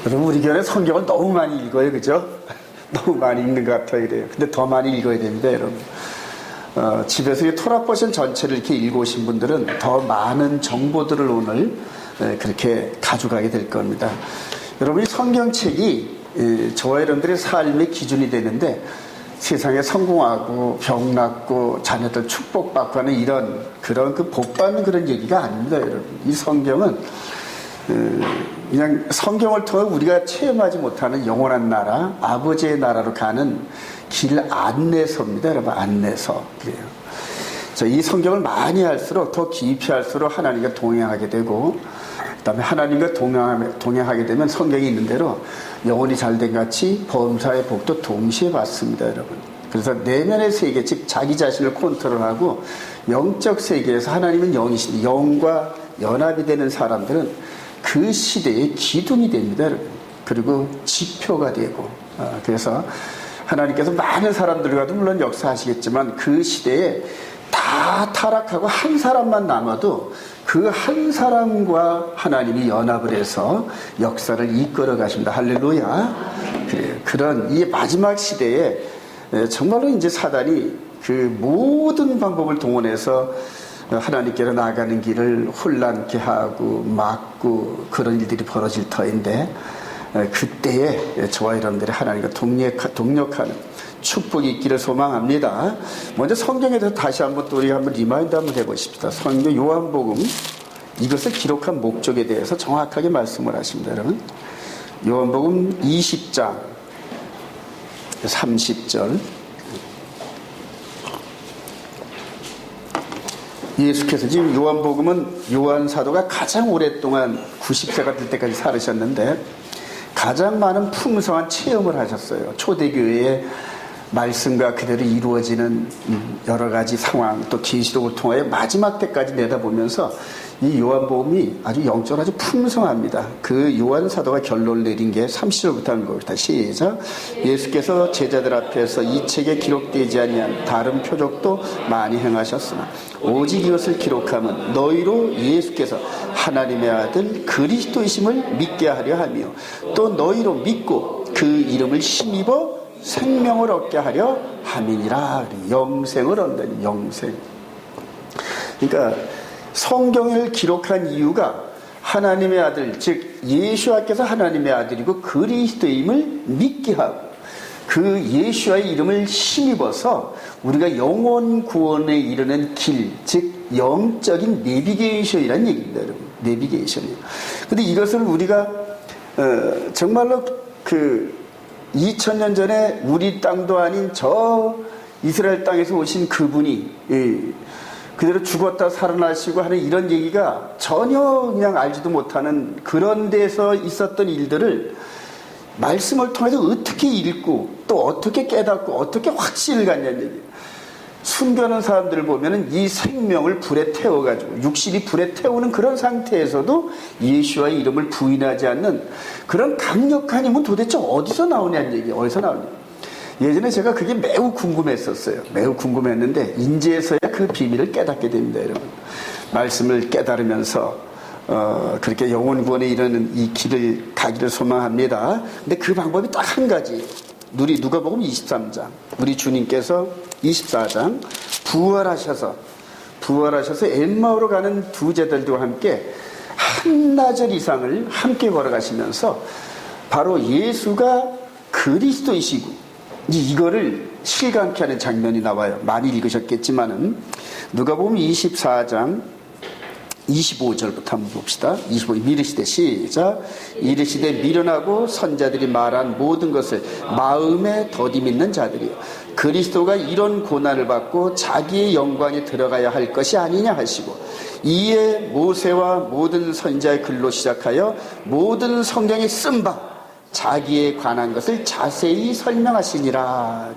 여러분, 우리 교회는 성경을 너무 많이 읽어요, 그죠? 너무 많이 읽는 것 같아요, 그래요. 근데 더 많이 읽어야 됩니다, 여러분. 집에서 이 토라 포션 전체를 이렇게 읽어오신 분들은 더 많은 정보들을 오늘 그렇게 가져가게 될 겁니다. 여러분, 이 성경책이 저와 여러분들의 삶의 기준이 되는데, 세상에 성공하고 병 낫고 자녀들 축복받고 하는 이런 그런 그 복받는 그런 얘기가 아닙니다, 여러분. 이 성경은 그냥 성경을 통해 우리가 체험하지 못하는 영원한 나라, 아버지의 나라로 가는 길 안내서입니다, 여러분. 안내서. 그래요. 이 성경을 많이 할수록, 더 깊이 할수록 하나님과 동행하게 되고, 그 다음에 하나님과 동행하게 되면 성경이 있는 대로 영혼이 잘된 같이 범사의 복도 동시에 받습니다, 여러분. 그래서 내면의 세계, 즉 자기 자신을 컨트롤하고 영적 세계에서 하나님은 영이신데 영과 연합이 되는 사람들은 그 시대의 기둥이 됩니다, 여러분. 그리고 지표가 되고, 그래서 하나님께서 많은 사람들과도 물론 역사하시겠지만 그 시대에 다 타락하고 한 사람만 남아도 그 한 사람과 하나님이 연합을 해서 역사를 이끌어 가십니다. 할렐루야. 그래요. 그런 이 마지막 시대에 정말로 이제 사단이 그 모든 방법을 동원해서 하나님께로 나가는 길을 혼란케 하고 막고 그런 일들이 벌어질 터인데, 그때에 저와 여러분들이 하나님과 동력하는 축복이 있기를 소망합니다. 먼저 성경에 대해서 다시 한번 또 우리 한번 리마인드 한번 해보십시다. 성경 요한복음, 이것을 기록한 목적에 대해서 정확하게 말씀을 하십니다, 여러분. 요한복음 20장 30절. 예수께서 지금 요한복음은 요한 사도가 가장 오랫동안 90세가 될 때까지 살으셨는데 가장 많은 풍성한 체험을 하셨어요. 초대교회의 말씀과 그대로 이루어지는 여러 가지 상황, 또 계시록을 통하여 마지막 때까지 내다보면서 이 요한복음이 아주 영적으로 아주 풍성합니다. 그 요한 사도가 결론을 내린 게 30절부터 하는 겁니다. 시작. 예수께서 제자들 앞에서 이 책에 기록되지 아니한 다른 표적도 많이 행하셨으나 오직 이것을 기록하면 너희로 예수께서 하나님의 아들 그리스도이심을 믿게 하려 하며 또 너희로 믿고 그 이름을 힘입어 생명을 얻게 하려 함이니라. 영생을 얻는 영생. 그러니까 성경을 기록한 이유가 하나님의 아들, 즉 예수와께서 하나님의 아들이고 그리스도임을 믿게 하고 그 예수와의 이름을 힘입어서 우리가 영원 구원에 이르는 길, 즉 영적인 내비게이션이라는 얘기입니다, 여러분. 내비게이션이에요. 근데 이것을 우리가 정말로 그 2000년 전에 우리 땅도 아닌 저 이스라엘 땅에서 오신 그분이 그대로 죽었다 살아나시고 하는 이런 얘기가 전혀 그냥 알지도 못하는 그런 데서 있었던 일들을 말씀을 통해서 어떻게 읽고 또 어떻게 깨닫고 어떻게 확신을 갖냐는 얘기예요. 순교하는 사람들을 보면은 이 생명을 불에 태워가지고 육신이 불에 태우는 그런 상태에서도 예수와의 이름을 부인하지 않는 그런 강력한 힘은 도대체 어디서 나오냐는 얘기예요. 어디서 나오냐. 예전에 제가 그게 매우 궁금했었어요. 매우 궁금했는데 인제서야 그 비밀을 깨닫게 됩니다, 여러분. 말씀을 깨달으면서 그렇게 영혼 구원에 이르는 이 길을 가기를 소망합니다. 근데 그 방법이 딱 한 가지. 우리 누가복음 23장, 우리 주님께서 24장 부활하셔서 엠마오로 가는 두 제자들과 함께 한나절 이상을 함께 걸어가시면서 바로 예수가 그리스도이시고 이거를 실감케 하는 장면이 나와요. 많이 읽으셨겠지만은 누가복음 24장 25절부터 한번 봅시다. 25, 미르시되 시작. 이르시되 미련하고 선자들이 말한 모든 것을 마음에 더디 믿는 자들이요 그리스도가 이런 고난을 받고 자기의 영광에 들어가야 할 것이 아니냐 하시고 이에 모세와 모든 선지자의 글로 시작하여 모든 성경에 쓴 바 자기에 관한 것을 자세히 설명하시니라.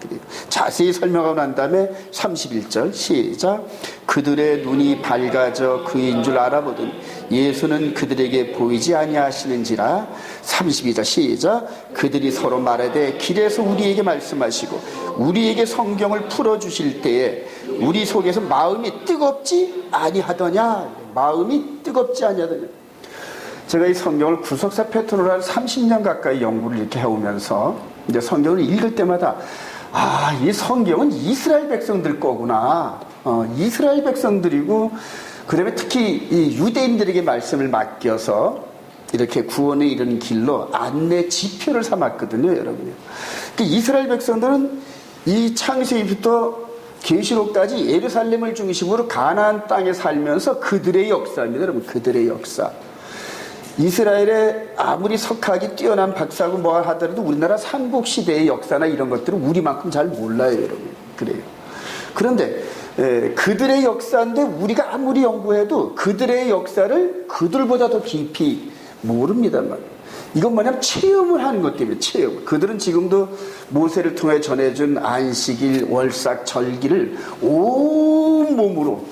자세히 설명하고 난 다음에 31절 시작. 그들의 눈이 밝아져 그인 줄 알아보더니 예수는 그들에게 보이지 아니하시는지라. 32절 시작. 그들이 서로 말하되 길에서 우리에게 말씀하시고 우리에게 성경을 풀어주실 때에 우리 속에서 마음이 뜨겁지 아니하더냐. 마음이 뜨겁지 아니하더냐. 제가 이 성경을 구속사 패턴으로 한 30년 가까이 연구를 이렇게 해오면서 이제 성경을 읽을 때마다 이 성경은 이스라엘 백성들 거구나. 이스라엘 백성들이고, 그 다음에 특히 이 유대인들에게 말씀을 맡겨서 이렇게 구원에 이르는 길로 안내 지표를 삼았거든요, 여러분요. 그러니까 이스라엘 백성들은 이 창세기부터 계시록까지 예루살렘을 중심으로 가나안 땅에 살면서 그들의 역사입니다, 여러분. 그들의 역사. 이스라엘에 아무리 석학이 뛰어난 박사고 뭐 하더라도 우리나라 삼국시대의 역사나 이런 것들은 우리만큼 잘 몰라요, 여러분. 그래요. 그런데 그들의 역사인데 우리가 아무리 연구해도 그들의 역사를 그들보다 더 깊이 모릅니다만, 이건 뭐냐면 체험을 하는 것 때문에. 체험. 그들은 지금도 모세를 통해 전해준 안식일, 월삭, 절기를 온몸으로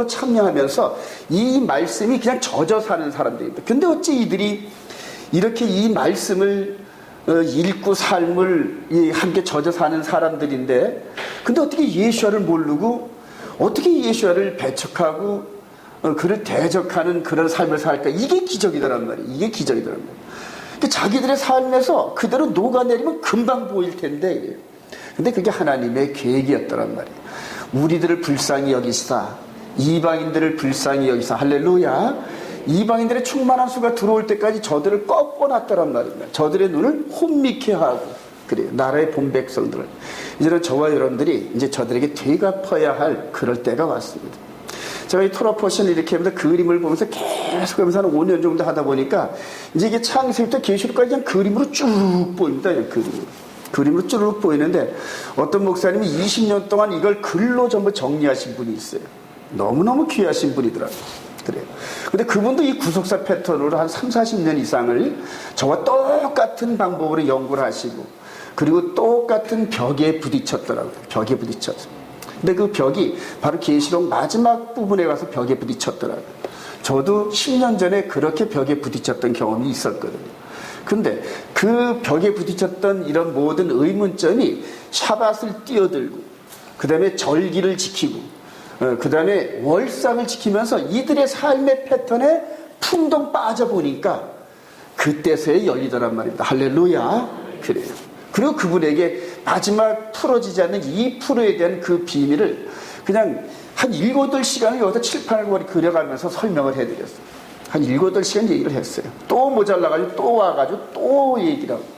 참여하면서 이 말씀이 그냥 젖어 사는 사람들입니다. 근데 어찌 이들이 이렇게 이 말씀을 읽고 삶을 함께 젖어 사는 사람들인데, 근데 어떻게 예수와를 모르고 어떻게 예수와를 배척하고 그를 대적하는 그런 삶을 살까? 이게 기적이더란 말이에요. 이게 기적이더란 말이에요. 자기들의 삶에서 그대로 녹아내리면 금방 보일 텐데, 근데 그게 하나님의 계획이었더란 말이에요. 우리들을 불쌍히 여기시사, 이방인들을 불쌍히 여기사, 할렐루야. 이방인들의 충만한 수가 들어올 때까지 저들을 꺾어놨더란 말입니다. 저들의 눈을 혼미케 하고, 그래요. 나라의 본 백성들을. 이제는 저와 여러분들이 이제 저들에게 되갚아야 할 그럴 때가 왔습니다. 제가 이 토라포션을 이렇게 하면서 그림을 보면서 계속 하면서 한 5년 정도 하다 보니까 이제 이게 창세기부터 계시록까지 그냥 그림으로 쭉 보입니다. 그림으로 쭉 보이는데, 어떤 목사님이 20년 동안 이걸 글로 전부 정리하신 분이 있어요. 너무너무 귀하신 분이더라고요. 그래요. 근데 그분도 이 구속사 패턴으로 한 3, 40년 이상을 저와 똑같은 방법으로 연구를 하시고, 그리고 똑같은 벽에 부딪혔더라고요. 벽에 부딪혀서. 근데 그 벽이 바로 계시록 마지막 부분에 가서 벽에 부딪혔더라고요. 저도 10년 전에 그렇게 벽에 부딪혔던 경험이 있었거든요. 근데 그 벽에 부딪혔던 이런 모든 의문점이 샤밧을 뛰어들고, 그 다음에 절기를 지키고, 그 다음에 월삭을 지키면서 이들의 삶의 패턴에 풍덩 빠져보니까 그때서야 열리더란 말입니다. 할렐루야. 그래요. 그리고 그분에게 마지막 풀어지지 않는 2%에 대한 그 비밀을 그냥 한 7, 8시간을 여기다 칠판을 머리 그려가면서 설명을 해드렸어요. 한 7, 8시간 얘기를 했어요. 또 모자라가지고 또 와가지고 또 얘기를 하고.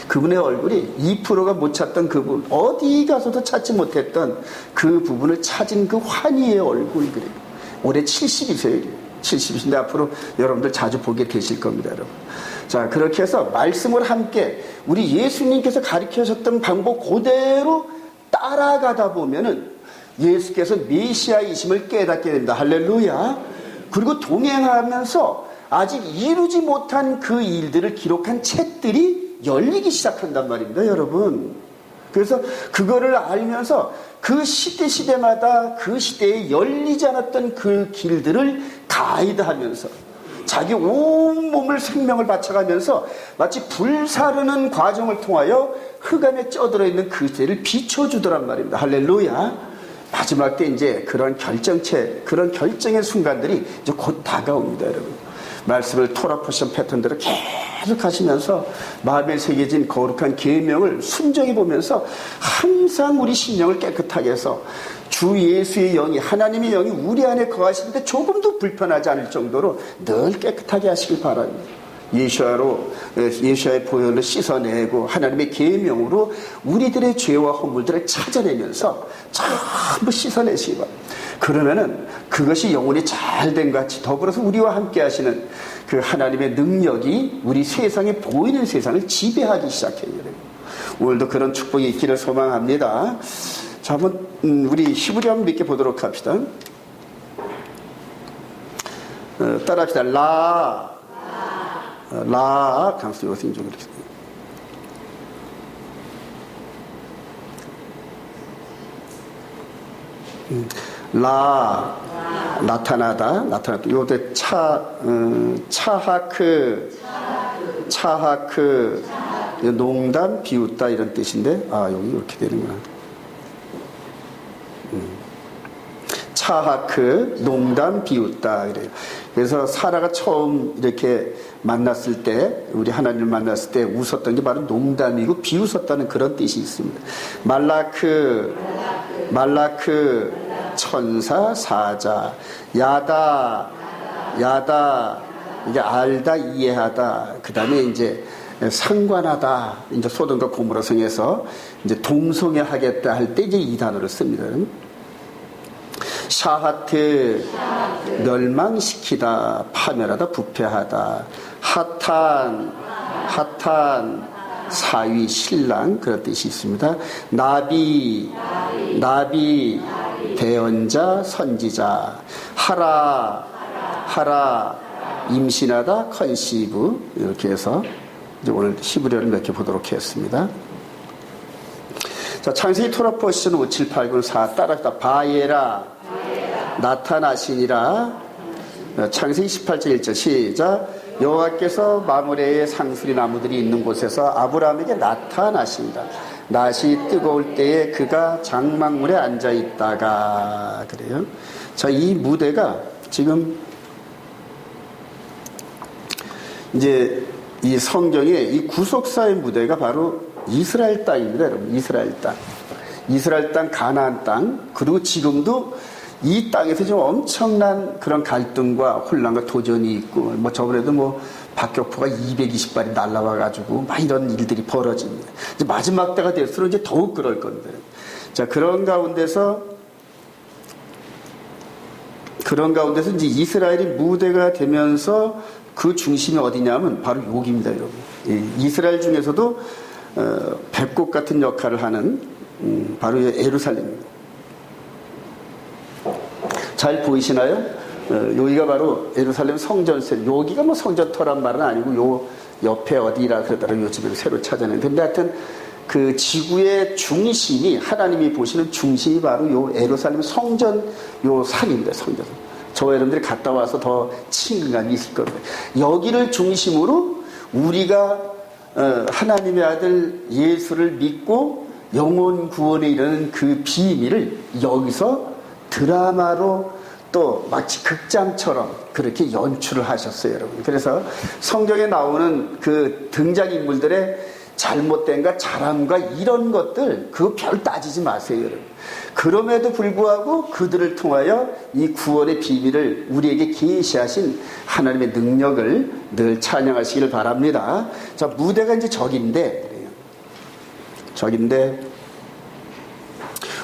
그분의 얼굴이 2%가 못 찾던 그 부분, 어디 가서도 찾지 못했던 그 부분을 찾은 그 환희의 얼굴. 그래요. 올해 70이세요. 70이신데 앞으로 여러분들 자주 보게 되실 겁니다, 여러분. 자, 그렇게 해서 말씀을 함께 우리 예수님께서 가르쳐주셨던 방법 그대로 따라가다 보면은 예수께서 메시아이심을 깨닫게 됩니다. 할렐루야. 그리고 동행하면서 아직 이루지 못한 그 일들을 기록한 책들이 열리기 시작한단 말입니다, 여러분. 그래서 그거를 알면서 그 시대마다 그 시대에 열리지 않았던 그 길들을 가이드하면서 자기 온몸을 생명을 바쳐가면서 마치 불사르는 과정을 통하여 흑암에 쪄들어 있는 그 시대를 비춰주더란 말입니다. 할렐루야. 마지막 때 이제 그런 그런 결정의 순간들이 이제 곧 다가옵니다, 여러분. 말씀을 토라포션 패턴대로 계속 하시면서 마음에 새겨진 거룩한 계명을 순종해 보면서 항상 우리 심령을 깨끗하게 해서 주 예수의 영이, 하나님의 영이 우리 안에 거하시는데 조금도 불편하지 않을 정도로 늘 깨끗하게 하시길 바랍니다. 예수와의 보혈로 씻어내고 하나님의 계명으로 우리들의 죄와 허물들을 찾아내면서 전부 씻어내시기 바랍니다. 그러면은 그것이 영혼이 잘된 것 같이 더불어서 우리와 함께 하시는 그 하나님의 능력이 우리 세상에 보이는 세상을 지배하기 시작해요. 오늘도 그런 축복이 있기를 소망합니다. 자, 한번 우리 히브리 한번 몇 개 보도록 합시다. 따라합시다. 라 강수 요새 좀 이렇게. 나타나다. 요때 차하크 농담 비웃다 이런 뜻인데, 여기 이렇게 되는구나. 차하크, 농담, 비웃다. 그래요. 그래서 사라가 처음 이렇게 만났을 때, 우리 하나님을 만났을 때 웃었던 게 바로 농담이고 비웃었다는 그런 뜻이 있습니다. 말라크, 천사, 사자, 야다, 이게 알다, 이해하다. 그 다음에 이제 상관하다. 이제 소돔과 고모라 성에서 이제 동성애하겠다 할 때 이제 이 단어를 씁니다. 샤하트, 멸망시키다, 파멸하다, 부패하다. 하탄, 사위, 신랑, 그런 뜻이 있습니다. 나비, 대언자, 선지자. 하라, 임신하다, 컨시브. 이렇게 해서 이제 오늘 히브리어를 몇 개 보도록 하겠습니다. 자, 창세기 토라 포지션 5, 7, 8, 9, 4 따라다 바예라, 나타나시니라. 창세기 18절 1절 시작. 여호와께서 마므레의 상수리 나무들이 있는 곳에서 아브라함에게 나타나신다. 낮이 뜨거울 때에 그가 장막물에 앉아 있다가. 그래요. 자, 이 무대가 지금 이제 이 성경의 이 구속사의 무대가 바로 이스라엘 땅입니다, 여러분. 이스라엘 땅, 가나안 땅. 그리고 지금도 이 땅에서 지금 엄청난 그런 갈등과 혼란과 도전이 있고, 뭐 저번에도 뭐 박격포가 220발이 날라와가지고 막 이런 일들이 벌어집니다. 이제 마지막 때가 될수록 이제 더욱 그럴 건데. 자, 그런 가운데서 이제 이스라엘이 무대가 되면서 그 중심이 어디냐면 바로 여기입니다, 여러분. 이스라엘 중에서도 배꼽 같은 역할을 하는 바로 예루살렘입니다. 잘 보이시나요? 여기가 바로 예루살렘 성전세. 여기가 뭐 성전터란 말은 아니고 요 옆에 어디라 그러더라고요. 요즘에 새로 찾아냈는데. 근데 하여튼 그 지구의 중심이, 하나님이 보시는 중심이 바로 요 예루살렘 성전 요 산입니다. 성전. 저와 여러분들이 갔다 와서 더 친근감이 있을 겁니다. 여기를 중심으로 우리가 하나님의 아들 예수를 믿고 영혼 구원에 이르는 그 비밀을 여기서 드라마로 또 마치 극장처럼 그렇게 연출을 하셨어요, 여러분. 그래서 성경에 나오는 그 등장인물들의 잘못된과 잘함과 이런 것들 그거 별 따지지 마세요, 여러분. 그럼에도 불구하고 그들을 통하여 이 구원의 비밀을 우리에게 계시하신 하나님의 능력을 늘 찬양하시기를 바랍니다. 자, 무대가 이제 저긴데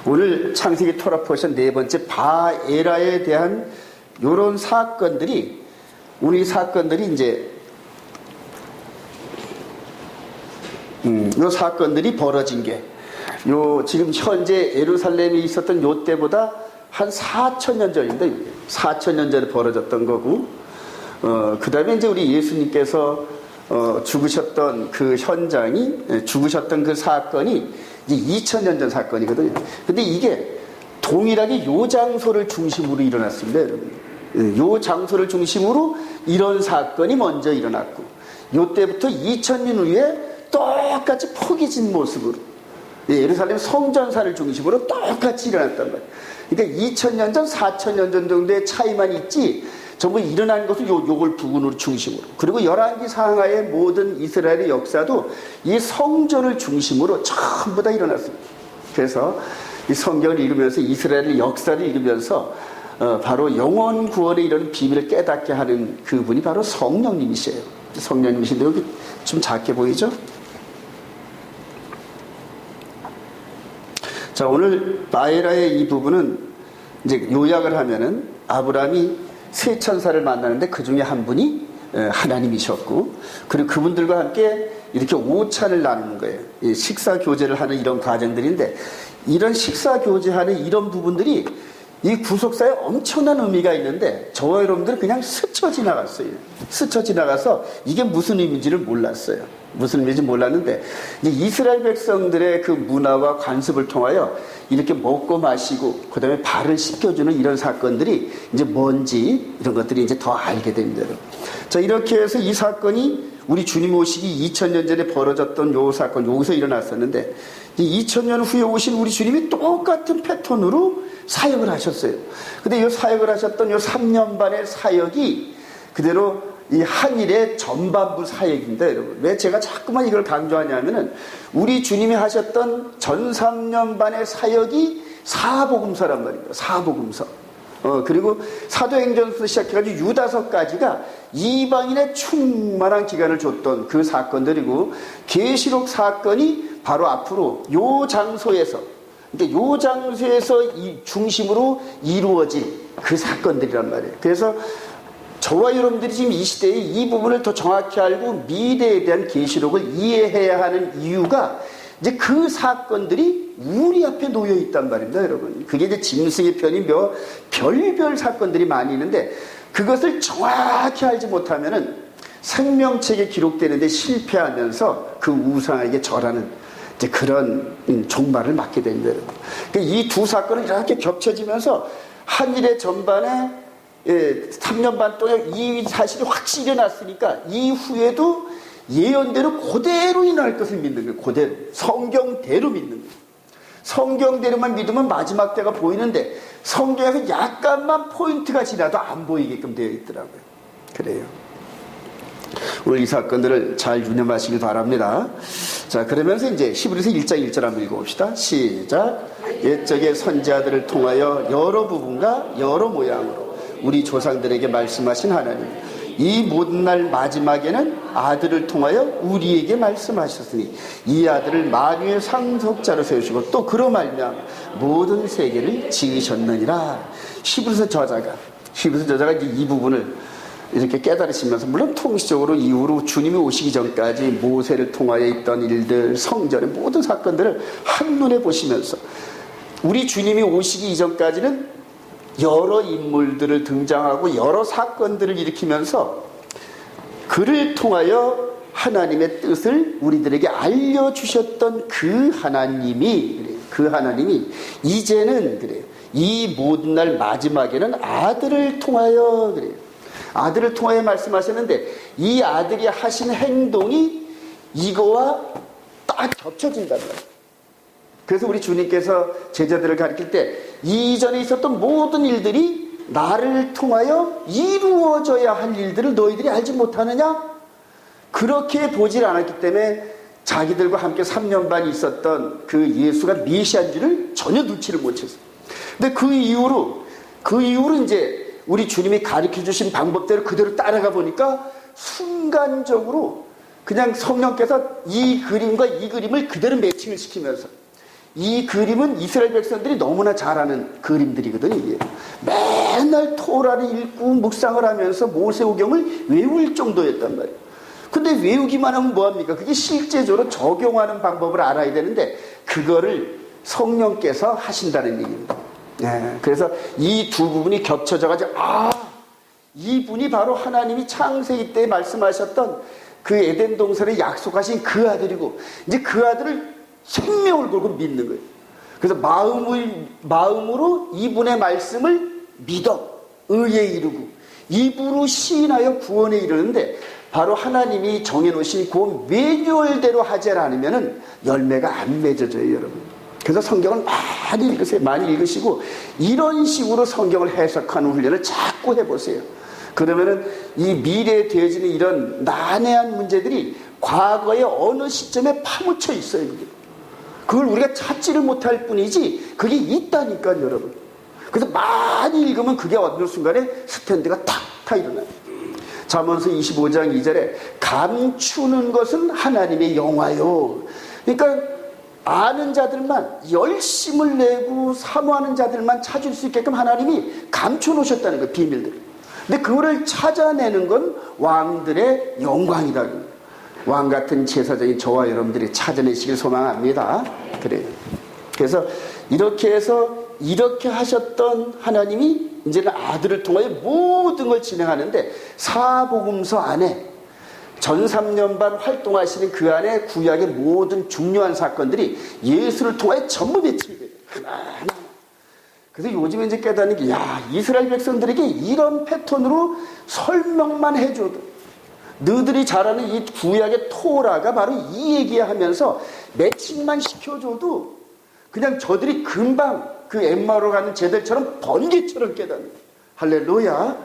오늘 창세기 토라 포션 네 번째 바에라에 대한 요런 사건들이, 우리 사건들이 이제 요 사건들이 벌어진 게 요 지금 현재 예루살렘에 있었던 요 때보다 한 4,000년 전입니다. 4,000년 전에 벌어졌던 거고, 그 다음에 이제 우리 예수님께서 죽으셨던 그 현장이, 죽으셨던 그 사건이 이제 2,000년 전 사건이거든요. 근데 이게 동일하게 요 장소를 중심으로 일어났습니다, 여러분. 요 장소를 중심으로 이런 사건이 먼저 일어났고, 요 때부터 2,000년 후에 똑같이 포개진 모습으로 예루살렘 성전사를 중심으로 똑같이 일어났단 말이에요. 그러니까 2,000년 전, 4,000년 전 정도의 차이만 있지 전부 일어난 것은 요걸 부근으로 중심으로, 그리고 열왕기 상하의 모든 이스라엘의 역사도 이 성전을 중심으로 전부 다 일어났습니다. 그래서 이 성경을 읽으면서 이스라엘의 역사를 읽으면서 바로 영원 구원에 이르는 비밀을 깨닫게 하는 그분이 바로 성령님이세요. 성령님이신데 여기 좀 작게 보이죠? 자, 오늘 바에라의 이 부분은 이제 요약을 하면은 아브라함이 세 천사를 만나는데 그 중에 한 분이 하나님이셨고, 그리고 그분들과 함께 이렇게 오찬을 나누는 거예요. 식사 교제를 하는 이런 과정들인데, 이런 식사 교제하는 이런 부분들이 이 구속사에 엄청난 의미가 있는데 저와 여러분들은 그냥 스쳐 지나갔어요. 스쳐 지나가서 이게 무슨 의미인지를 몰랐어요. 무슨 의미인지 몰랐는데, 이제 이스라엘 백성들의 그 문화와 관습을 통하여 이렇게 먹고 마시고 그 다음에 발을 씻겨주는 이런 사건들이 이제 뭔지 이런 것들이 이제 더 알게 됩니다. 자, 이렇게 해서 이 사건이 우리 주님 오시기 2000년 전에 벌어졌던 요 사건, 여기서 일어났었는데, 2000년 후에 오신 우리 주님이 똑같은 패턴으로 사역을 하셨어요. 근데 이 사역을 하셨던 이 3년 반의 사역이 그대로 이 한일의 전반부 사역입니다, 여러분. 왜 제가 자꾸만 이걸 강조하냐면은 우리 주님이 하셨던 전 3년 반의 사역이 사복음서란 말입니다. 사복음서. 그리고 사도행전부터 시작해가지고 유다서까지가 이방인의 충만한 기간을 줬던 그 사건들이고, 계시록 사건이 바로 앞으로 요 장소에서, 그러니까 요 장소에서 이 중심으로 이루어진 그 사건들이란 말이에요. 그래서 저와 여러분들이 지금 이 시대에 이 부분을 더 정확히 알고 미래에 대한 계시록을 이해해야 하는 이유가 이제 그 사건들이 우리 앞에 놓여 있단 말입니다, 여러분. 그게 이제 짐승의 편이 별별 사건들이 많이 있는데, 그것을 정확히 알지 못하면은 생명책에 기록되는데 실패하면서 그 우상에게 절하는 이제 그런 종말을 맞게 됩니다, 여러분. 그러니까 이 두 사건은 이렇게 겹쳐지면서 한일의 전반에 3년 반 동안 이 사실이 확실히 일어났으니까 이후에도 예언대로 그대로 일어날 것을 믿는 거예요. 그대로. 성경대로 믿는 거예요. 성경대로만 믿으면 마지막 때가 보이는데 성경에서 약간만 포인트가 지나도 안 보이게끔 되어 있더라고요. 그래요. 오늘 이 사건들을 잘 유념하시길 바랍니다. 자, 그러면서 이제 히브리서 1장 1절 한번 읽어봅시다. 시작. 옛적의 선지자들을 통하여 여러 부분과 여러 모양으로 우리 조상들에게 말씀하신 하나님, 이 모든 날 마지막에는 아들을 통하여 우리에게 말씀하셨으니 이 아들을 만유의 상속자로 세우시고 또 그로 말미암아 모든 세계를 지으셨느니라. 히브리서 저자가 이제 이 부분을 이렇게 깨달으시면서, 물론 통시적으로 이후로 주님이 오시기 전까지 모세를 통하여 있던 일들, 성전의 모든 사건들을 한눈에 보시면서 우리 주님이 오시기 이전까지는 여러 인물들을 등장하고 여러 사건들을 일으키면서 그를 통하여 하나님의 뜻을 우리들에게 알려주셨던 그 하나님이 이제는 그래요. 이 모든 날 마지막에는 아들을 통하여 그래요. 아들을 통하여 말씀하셨는데 이 아들이 하신 행동이 이거와 딱 겹쳐진단 말이에요. 그래서 우리 주님께서 제자들을 가르칠 때 이전에 있었던 모든 일들이 나를 통하여 이루어져야 할 일들을 너희들이 알지 못하느냐? 그렇게 보질 않았기 때문에 자기들과 함께 3년 반 있었던 그 예수가 메시아인 줄을 전혀 눈치를 못 챘어요. 근데 그 이후로 이제 우리 주님이 가르쳐 주신 방법대로 그대로 따라가 보니까 순간적으로 그냥 성령께서 이 그림과 이 그림을 그대로 매칭을 시키면서, 이 그림은 이스라엘 백성들이 너무나 잘 아는 그림들이거든요. 이게. 맨날 토라를 읽고 묵상을 하면서 모세오경을 외울 정도였단 말이에요. 근데 외우기만 하면 뭐합니까? 그게 실제적으로 적용하는 방법을 알아야 되는데 그거를 성령께서 하신다는 얘기입니다. 네, 그래서 이 두 부분이 겹쳐져가지고 이분이 바로 하나님이 창세기 때 말씀하셨던 그 에덴 동산에 약속하신 그 아들이고, 이제 그 아들을 생명을 걸고 믿는 거예요. 그래서 마음으로 이분의 말씀을 믿어 의에 이르고 입으로 시인하여 구원에 이르는데, 바로 하나님이 정해놓으신 그 매뉴얼대로 하지 않으면 열매가 안 맺어져요, 여러분. 그래서 성경을 많이 읽으세요. 많이 읽으시고 이런 식으로 성경을 해석하는 훈련을 자꾸 해보세요. 그러면은 이 미래에 되어지는 이런 난해한 문제들이 과거의 어느 시점에 파묻혀 있어요. 그걸 우리가 찾지를 못할 뿐이지 그게 있다니까요, 여러분. 그래서 많이 읽으면 그게 어느 순간에 스탠드가 탁 일어나요. 잠언서 25장 2절에 감추는 것은 하나님의 영화요. 그러니까 아는 자들만, 열심을 내고 사모하는 자들만 찾을 수 있게끔 하나님이 감춰놓으셨다는 거예요, 비밀들을. 근데 그거를 찾아내는 건 왕들의 영광이다. 왕 같은 제사장인 저와 여러분들이 찾아내시길 소망합니다. 그래요. 그래서 이렇게 해서 이렇게 하셨던 하나님이 이제는 아들을 통하여 모든 걸 진행하는데, 사복음서 안에 전 3년 반 활동하시는 그 안에 구약의 모든 중요한 사건들이 예수를 통하여 전부 배치돼요. 하나하나. 그래서 요즘에 이제 깨닫는 게, 이스라엘 백성들에게 이런 패턴으로 설명만 해줘도, 너희들이 잘 아는 이 구약의 토라가 바로 이 얘기하면서 매칭만 시켜줘도 그냥 저들이 금방 그 엠마오로 가는 제들처럼 번개처럼 깨닫는 거예요. 할렐루야.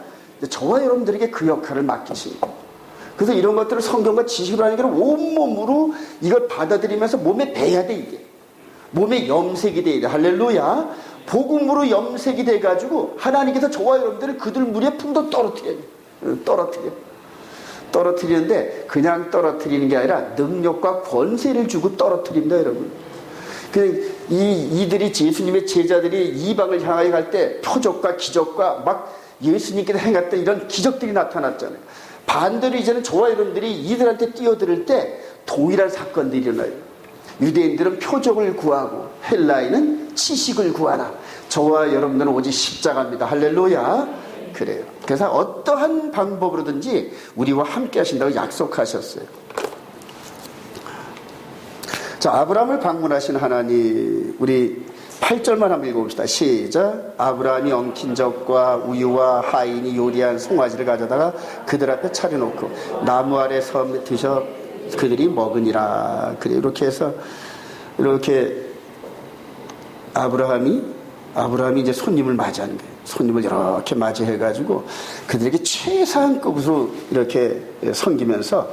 저와 여러분들에게 그 역할을 맡기신 거예요. 그래서 이런 것들을 성경과 지식으로 하는 게 온몸으로 이걸 받아들이면서 몸에 배야 돼, 이게. 몸에 염색이 돼야 돼. 할렐루야. 복음으로 염색이 돼가지고 하나님께서 저와 여러분들을 그들 무리의 품도 떨어뜨려요. 떨어뜨리는데 그냥 떨어뜨리는 게 아니라 능력과 권세를 주고 떨어뜨립니다, 여러분. 이들이 예수님의 제자들이 이방을 향하여 갈 때 표적과 기적과 막 예수님께서 행했던 이런 기적들이 나타났잖아요. 반대로 이제는 저와 여러분들이 이들한테 뛰어들 때 동일한 사건들이 일어나요. 유대인들은 표적을 구하고 헬라인은 지식을 구하나 저와 여러분들은 오직 십자가입니다. 할렐루야. 그래요. 그래서 어떠한 방법으로든지 우리와 함께 하신다고 약속하셨어요. 자, 아브라함을 방문하신 하나님, 우리 8절만 한번 읽어봅시다. 시작. 아브라함이 엉킨 적과 우유와 하인이 요리한 송아지를 가져다가 그들 앞에 차려놓고 나무 아래 서 드셔 그들이 먹으니라. 그래, 이렇게 해서 이렇게 아브라함이 이제 손님을 맞이하는 거예요. 손님을 이렇게 맞이해가지고 그들에게 최상급으로 이렇게 섬기면서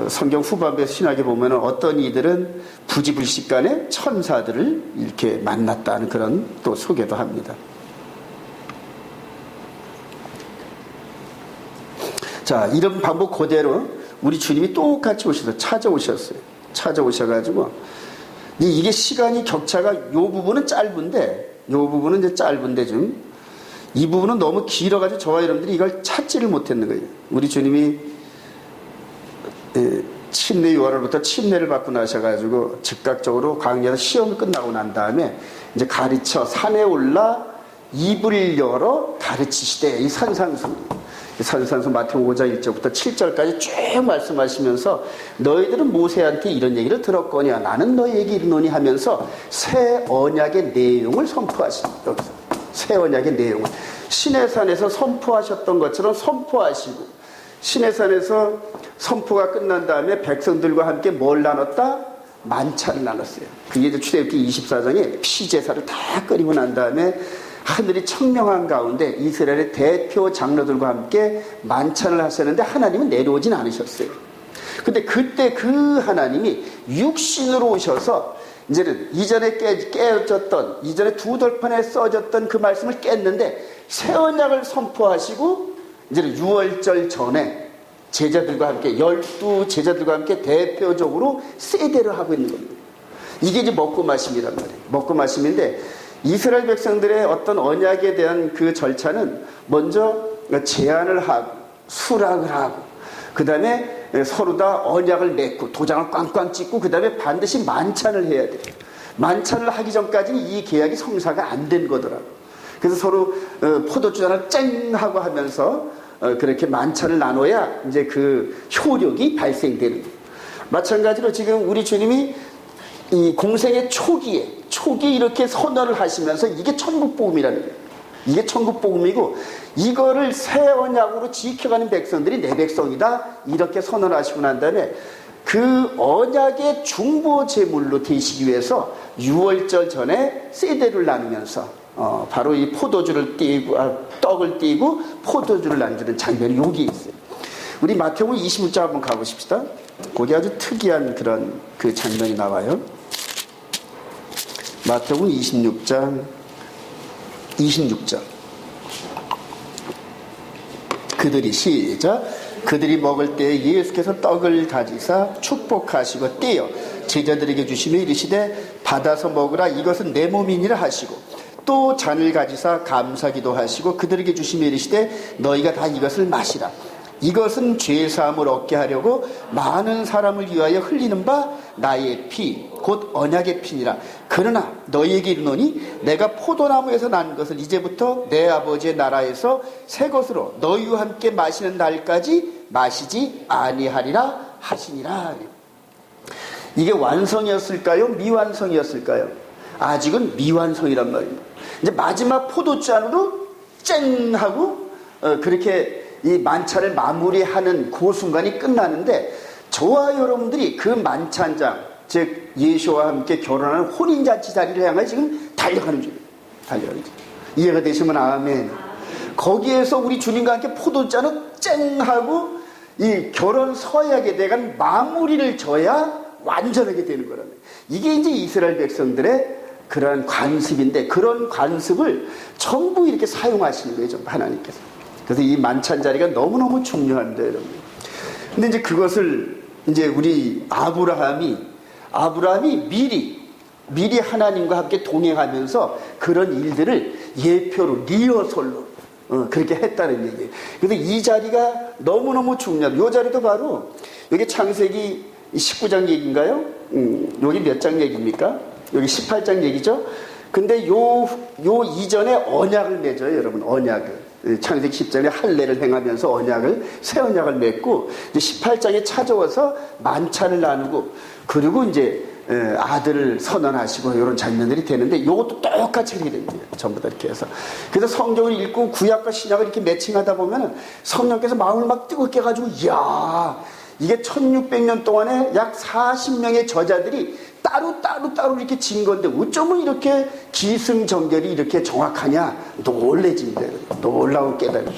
성경 후반부에 신학에 보면 어떤 이들은 부지불식간에 천사들을 이렇게 만났다는 그런 또 소개도 합니다. 자, 이런 방법 그대로 우리 주님이 똑같이 찾아오셔가지고 이게 시간이 격차가 요 부분은 짧은데 좀 이 부분은 너무 길어가지고 저와 여러분들이 이걸 찾지를 못했는 거예요. 우리 주님이 침례 요한으로부터 침례를 받고 나셔가지고 즉각적으로 광야에서 시험을 끝나고 난 다음에 이제 가르쳐 산에 올라 입을 열어 가르치시되 이 산상수 마태복음 5장 1절부터 7절까지 쭉 말씀하시면서 너희들은 모세한테 이런 얘기를 들었거냐 나는 너희에게 이르노니 하면서 새 언약의 내용을 선포하십니다. 여기서 새 언약의 내용을 시내산에서 선포하셨던 것처럼 선포하시고 시내산에서 선포가 끝난 다음에 백성들과 함께 뭘 나눴다? 만찬을 나눴어요. 그게 이제 출애굽기 24장에 피제사를 다 끓이고 난 다음에 하늘이 청명한 가운데 이스라엘의 대표 장로들과 함께 만찬을 하셨는데 하나님은 내려오진 않으셨어요. 근데 그때 그 하나님이 육신으로 오셔서 이제는 이전에 깨어졌던 이전에 두 돌판에 써졌던 그 말씀을 깼는데 새 언약을 선포하시고 이제는 유월절 전에 제자들과 함께 12 제자들과 함께 대표적으로 세대를 하고 있는 겁니다. 이게 이제 먹고 마심이란 말이에요. 먹고 마심인데 이스라엘 백성들의 어떤 언약에 대한 그 절차는 먼저 제안을 하고 수락을 하고 그 다음에 서로 다 언약을 맺고 도장을 꽝꽝 찍고 그 다음에 반드시 만찬을 해야 돼요. 만찬을 하기 전까지는 이 계약이 성사가 안 된 거더라고요. 그래서 서로 포도주 하나 쨍 하고 하면서 그렇게 만찬을 나눠야 이제 그 효력이 발생되는 거예요. 마찬가지로 지금 우리 주님이 이 공생의 초기에 이렇게 선언을 하시면서 이게 천국복음이라는 거예요. 이게 천국복음이고 이거를 새 언약으로 지켜가는 백성들이 내 백성이다 이렇게 선언하시고 난 다음에 그 언약의 중보 제물로 되시기 위해서 유월절 전에 세대를 나누면서 바로 이 포도주를 띄고 떡을 띄고 포도주를 나누는 장면이 여기 있어요. 우리 마태복음 26장 한번 가보십시다. 거기 아주 특이한 그런 그 장면이 나와요. 마태복음 26장 그들이 먹을 때에 예수께서 떡을 가지사 축복하시고 떼어 제자들에게 주시며 이르시되 받아서 먹으라 이것은 내 몸이니라 하시고 또 잔을 가지사 감사기도 하시고 그들에게 주시며 이르시되 너희가 다 이것을 마시라 이것은 죄사함을 얻게 하려고 많은 사람을 위하여 흘리는 바 나의 피 곧 언약의 피니라. 그러나 너희에게 이르노니 내가 포도나무에서 난 것을 이제부터 내 아버지의 나라에서 새 것으로 너희와 함께 마시는 날까지 마시지 아니하리라 하시니라. 이게 완성이었을까요? 미완성이었을까요? 아직은 미완성이란 말입니다. 이제 마지막 포도잔으로 쨍 하고 그렇게 이 만찬을 마무리하는 그 순간이 끝나는데 저와 여러분들이 그 만찬장 즉 예수와 함께 결혼하는 혼인잔치 자리를 향해 지금 달려가는 중입니다. 달려요. 이해가 되시면 아멘. 거기에서 우리 주님과 함께 포도잔을 쨍 하고 이 결혼 서약에 대한 마무리를 져야 완전하게 되는 거라는. 이게 이제 이스라엘 백성들의 그러한 관습인데, 그런 관습을 전부 이렇게 사용하시는 거예요, 전부 하나님께서. 그래서 이 만찬 자리가 너무너무 중요한데, 여러분. 근데 이제 그것을 이제 우리 아브라함이 미리 하나님과 함께 동행하면서 그런 일들을 예표로, 리허설로 그렇게 했다는 얘기예요. 그래서 이 자리가 너무너무 중요합니다. 이 자리도 바로 여기 창세기 19장 얘기인가요? 여기 몇 장 얘기입니까? 여기 18장 얘기죠? 근데 요 이전에 언약을 맺어요, 여러분. 언약을. 창세기 10장에 할례를 행하면서 새 언약을 맺고, 이제 18장에 찾아와서 만찬을 나누고, 그리고 이제 아들을 선언하시고 이런 장면들이 되는데, 이것도 똑같이 그렇게 됩니다. 전부 다 이렇게 해서. 그래서 성경을 읽고 구약과 신약을 이렇게 매칭하다 보면은 성령께서 마음을 막 뜨겁게 해가지고, 이야, 이게 1600년 동안에 약 40명의 저자들이 따로 이렇게 진 건데 어쩌면 이렇게 기승전결이 이렇게 정확하냐? 놀래집니다. 놀라운 깨달음.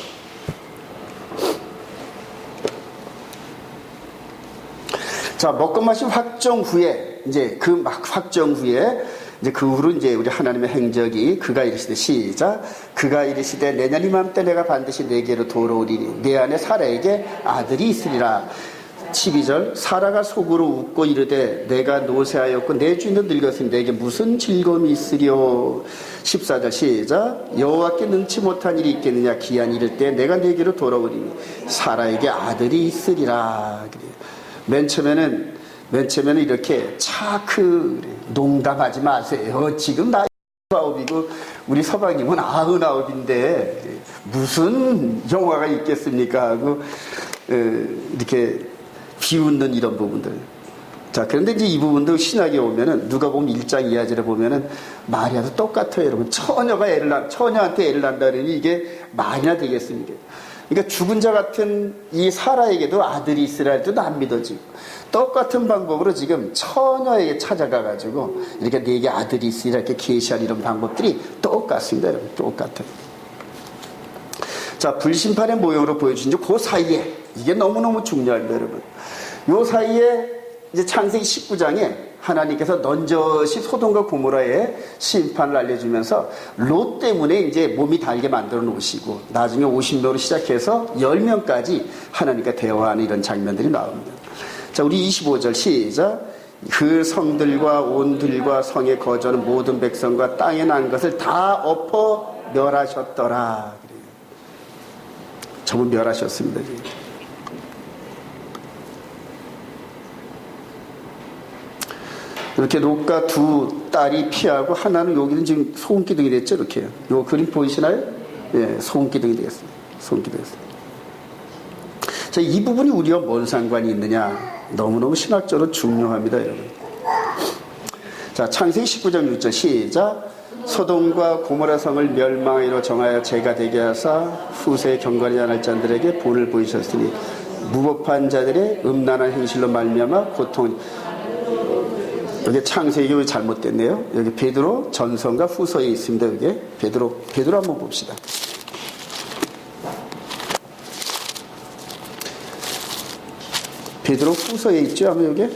자, 먹고 마신 확정 후에, 이제 그 확정 후에, 이제 그 후로 이제 우리 하나님의 행적이, 그가 이르시되, 시작. 그가 이르시되 내년 이맘때 내가 반드시 내게로 돌아오리니 내 안에 사라에게 아들이 있으리라. 12절. 사라가 속으로 웃고 이르되 내가 노쇠하였고 내 주인도 늙었으니 내게 무슨 즐거움이 있으리요. 14절 시작. 여호와께 능치 못한 일이 있겠느냐. 기한 이를 때 내가 내게로 돌아오리니 사라에게 아들이 있으리라. 맨 처음에는 이렇게 농담하지 마세요. 지금 나이 9이고 우리 서방님은 99인데 무슨 영화가 있겠습니까 하고 이렇게 비웃는 이런 부분들. 자, 그런데 이제 이 부분도 신학에 오면은, 누가 보면 1장 2하절에 보면은 말이라도 똑같아요, 여러분. 처녀한테 애를 낳는다 그러니 이게 말이나 되겠습니까? 그러니까 죽은 자 같은 이 사라에게도 아들이 있으라 해도 안 믿어지고, 똑같은 방법으로 지금 처녀에게 찾아가가지고 이렇게 내게 아들이 있으리라 이렇게 계시한 이런 방법들이 똑같습니다, 여러분. 똑같아요. 자, 불심판의 모형으로 보여주신 그 사이에, 이게 너무너무 중요합니다, 여러분. 요 사이에 이제 창세기 19장에 하나님께서 넌저시 소돔과 고모라의 심판을 알려주면서 롯 때문에 이제 몸이 달게 만들어 놓으시고, 나중에 50명으로 시작해서 10명까지 하나님과 대화하는 이런 장면들이 나옵니다. 자, 우리 25절 시작. 그 성들과 온들과 성에 거주하는 모든 백성과 땅에 난 것을 다 엎어 멸하셨더라. 전부 멸하셨습니다. 이렇게 롯과 두 딸이 피하고, 하나는 여기는 지금 소금기둥이 됐죠, 이렇게. 요 그림 보이시나요? 예, 소금기둥이 되겠습니다. 소금기둥이 되겠습니다. 자, 이 부분이 우리와 뭔 상관이 있느냐? 너무너무 신학적으로 중요합니다, 여러분. 자, 창세기 19장 6절 시작. 소돔과 고모라 성을 멸망으로 정하여 죄가 되게 하사 후세에 경건하지 않을 자들에게 본을 보이셨으니 무법한 자들의 음란한 행실로 말미암아 고통. 여기 창세기 잘못됐네요. 여기 베드로 전서인가 후서에 있습니다. 여기 베드로 한번 봅시다. 베드로 후서에 있죠. 아마 여기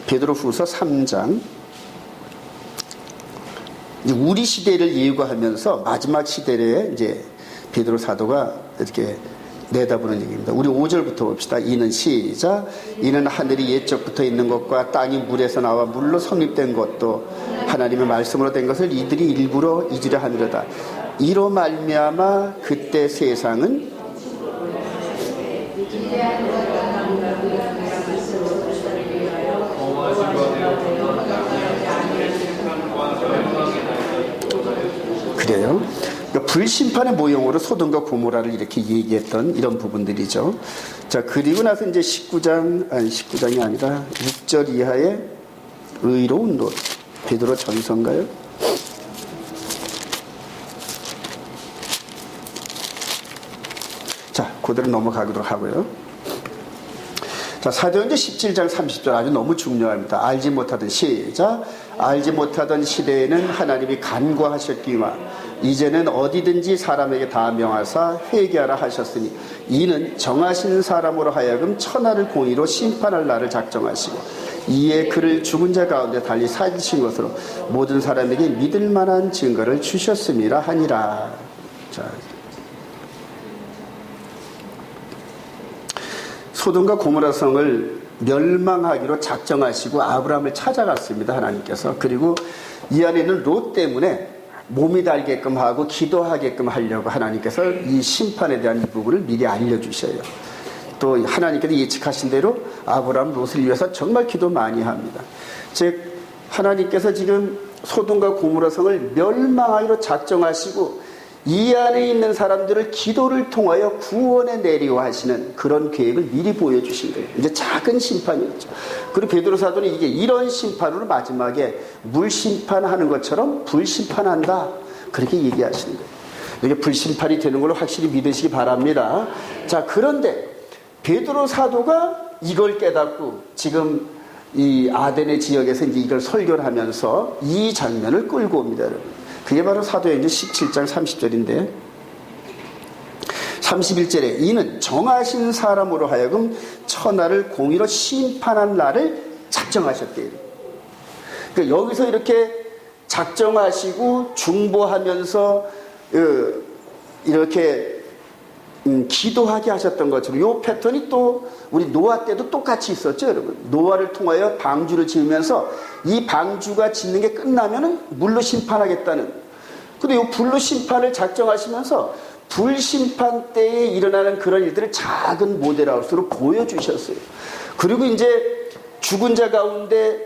베드로 후서 3장. 우리 시대를 예고하면서 마지막 시대에 이제 베드로 사도가 이렇게 내다보는 얘기입니다. 우리 5절부터 봅시다. 이는 시작. 이는 하늘이 옛적부터 있는 것과 땅이 물에서 나와 물로 성립된 것도 하나님의 말씀으로 된 것을 이들이 일부러 잊으려 하느라다. 이로 말미암아 그때 세상은 그래요. 그러니까 불심판의 모형으로 소돔과 고모라를 이렇게 얘기했던 이런 부분들이죠. 자, 그리고 나서 이제 19장이 아니라 6절 이하의 의로운 롯. 베드로 전서인가요? 자, 그대로 넘어가도록 하고요. 자, 사도행전 17장 30절 아주 너무 중요합니다. 알지 못하던 시작. 알지 못하던 시대에는 하나님이 간과하셨기와 이제는 어디든지 사람에게 다 명하사 회개하라 하셨으니 이는 정하신 사람으로 하여금 천하를 공의로 심판할 날을 작정하시고 이에 그를 죽은 자 가운데 달리 살리신 것으로 모든 사람에게 믿을 만한 증거를 주셨음이라 하니라. 자, 소돔과 고모라 성을 멸망하기로 작정하시고 아브라함을 찾아갔습니다. 하나님께서. 그리고 이 안에 있는 롯 때문에 몸이 달게끔 하고 기도하게끔 하려고 하나님께서 이 심판에 대한 이 부분을 미리 알려주셔요. 또 하나님께서 예측하신 대로 아브라함 롯을 위해서 정말 기도 많이 합니다. 즉 하나님께서 지금 소돔과 고모라 성을 멸망하기로 작정하시고 이 안에 있는 사람들을 기도를 통하여 구원에 내리려 하시는 그런 계획을 미리 보여주신 거예요. 이제 작은 심판이었죠. 그리고 베드로 사도는 이게 이런 심판으로 마지막에 물심판하는 것처럼 불심판한다. 그렇게 얘기하시는 거예요. 이게 불심판이 되는 걸로 확실히 믿으시기 바랍니다. 자, 그런데 베드로 사도가 이걸 깨닫고 지금 이 아데네 지역에서 이제 이걸 설교를 하면서 이 장면을 끌고 옵니다, 여러분. 그게 바로 사도행전 17장 30절인데 31절에 이는 정하신 사람으로 하여금 천하를 공의로 심판한 날을 작정하셨대요. 그러니까 여기서 이렇게 작정하시고 중보하면서 이렇게 기도하게 하셨던 것처럼 이 패턴이 또 우리 노아 때도 똑같이 있었죠, 여러분. 노아를 통하여 방주를 지으면서 이 방주가 짓는 게 끝나면은 물로 심판하겠다는. 근데 이 불로 심판을 작정하시면서 불심판 때에 일어나는 그런 일들을 작은 모델하우스로 보여주셨어요. 그리고 이제 죽은 자 가운데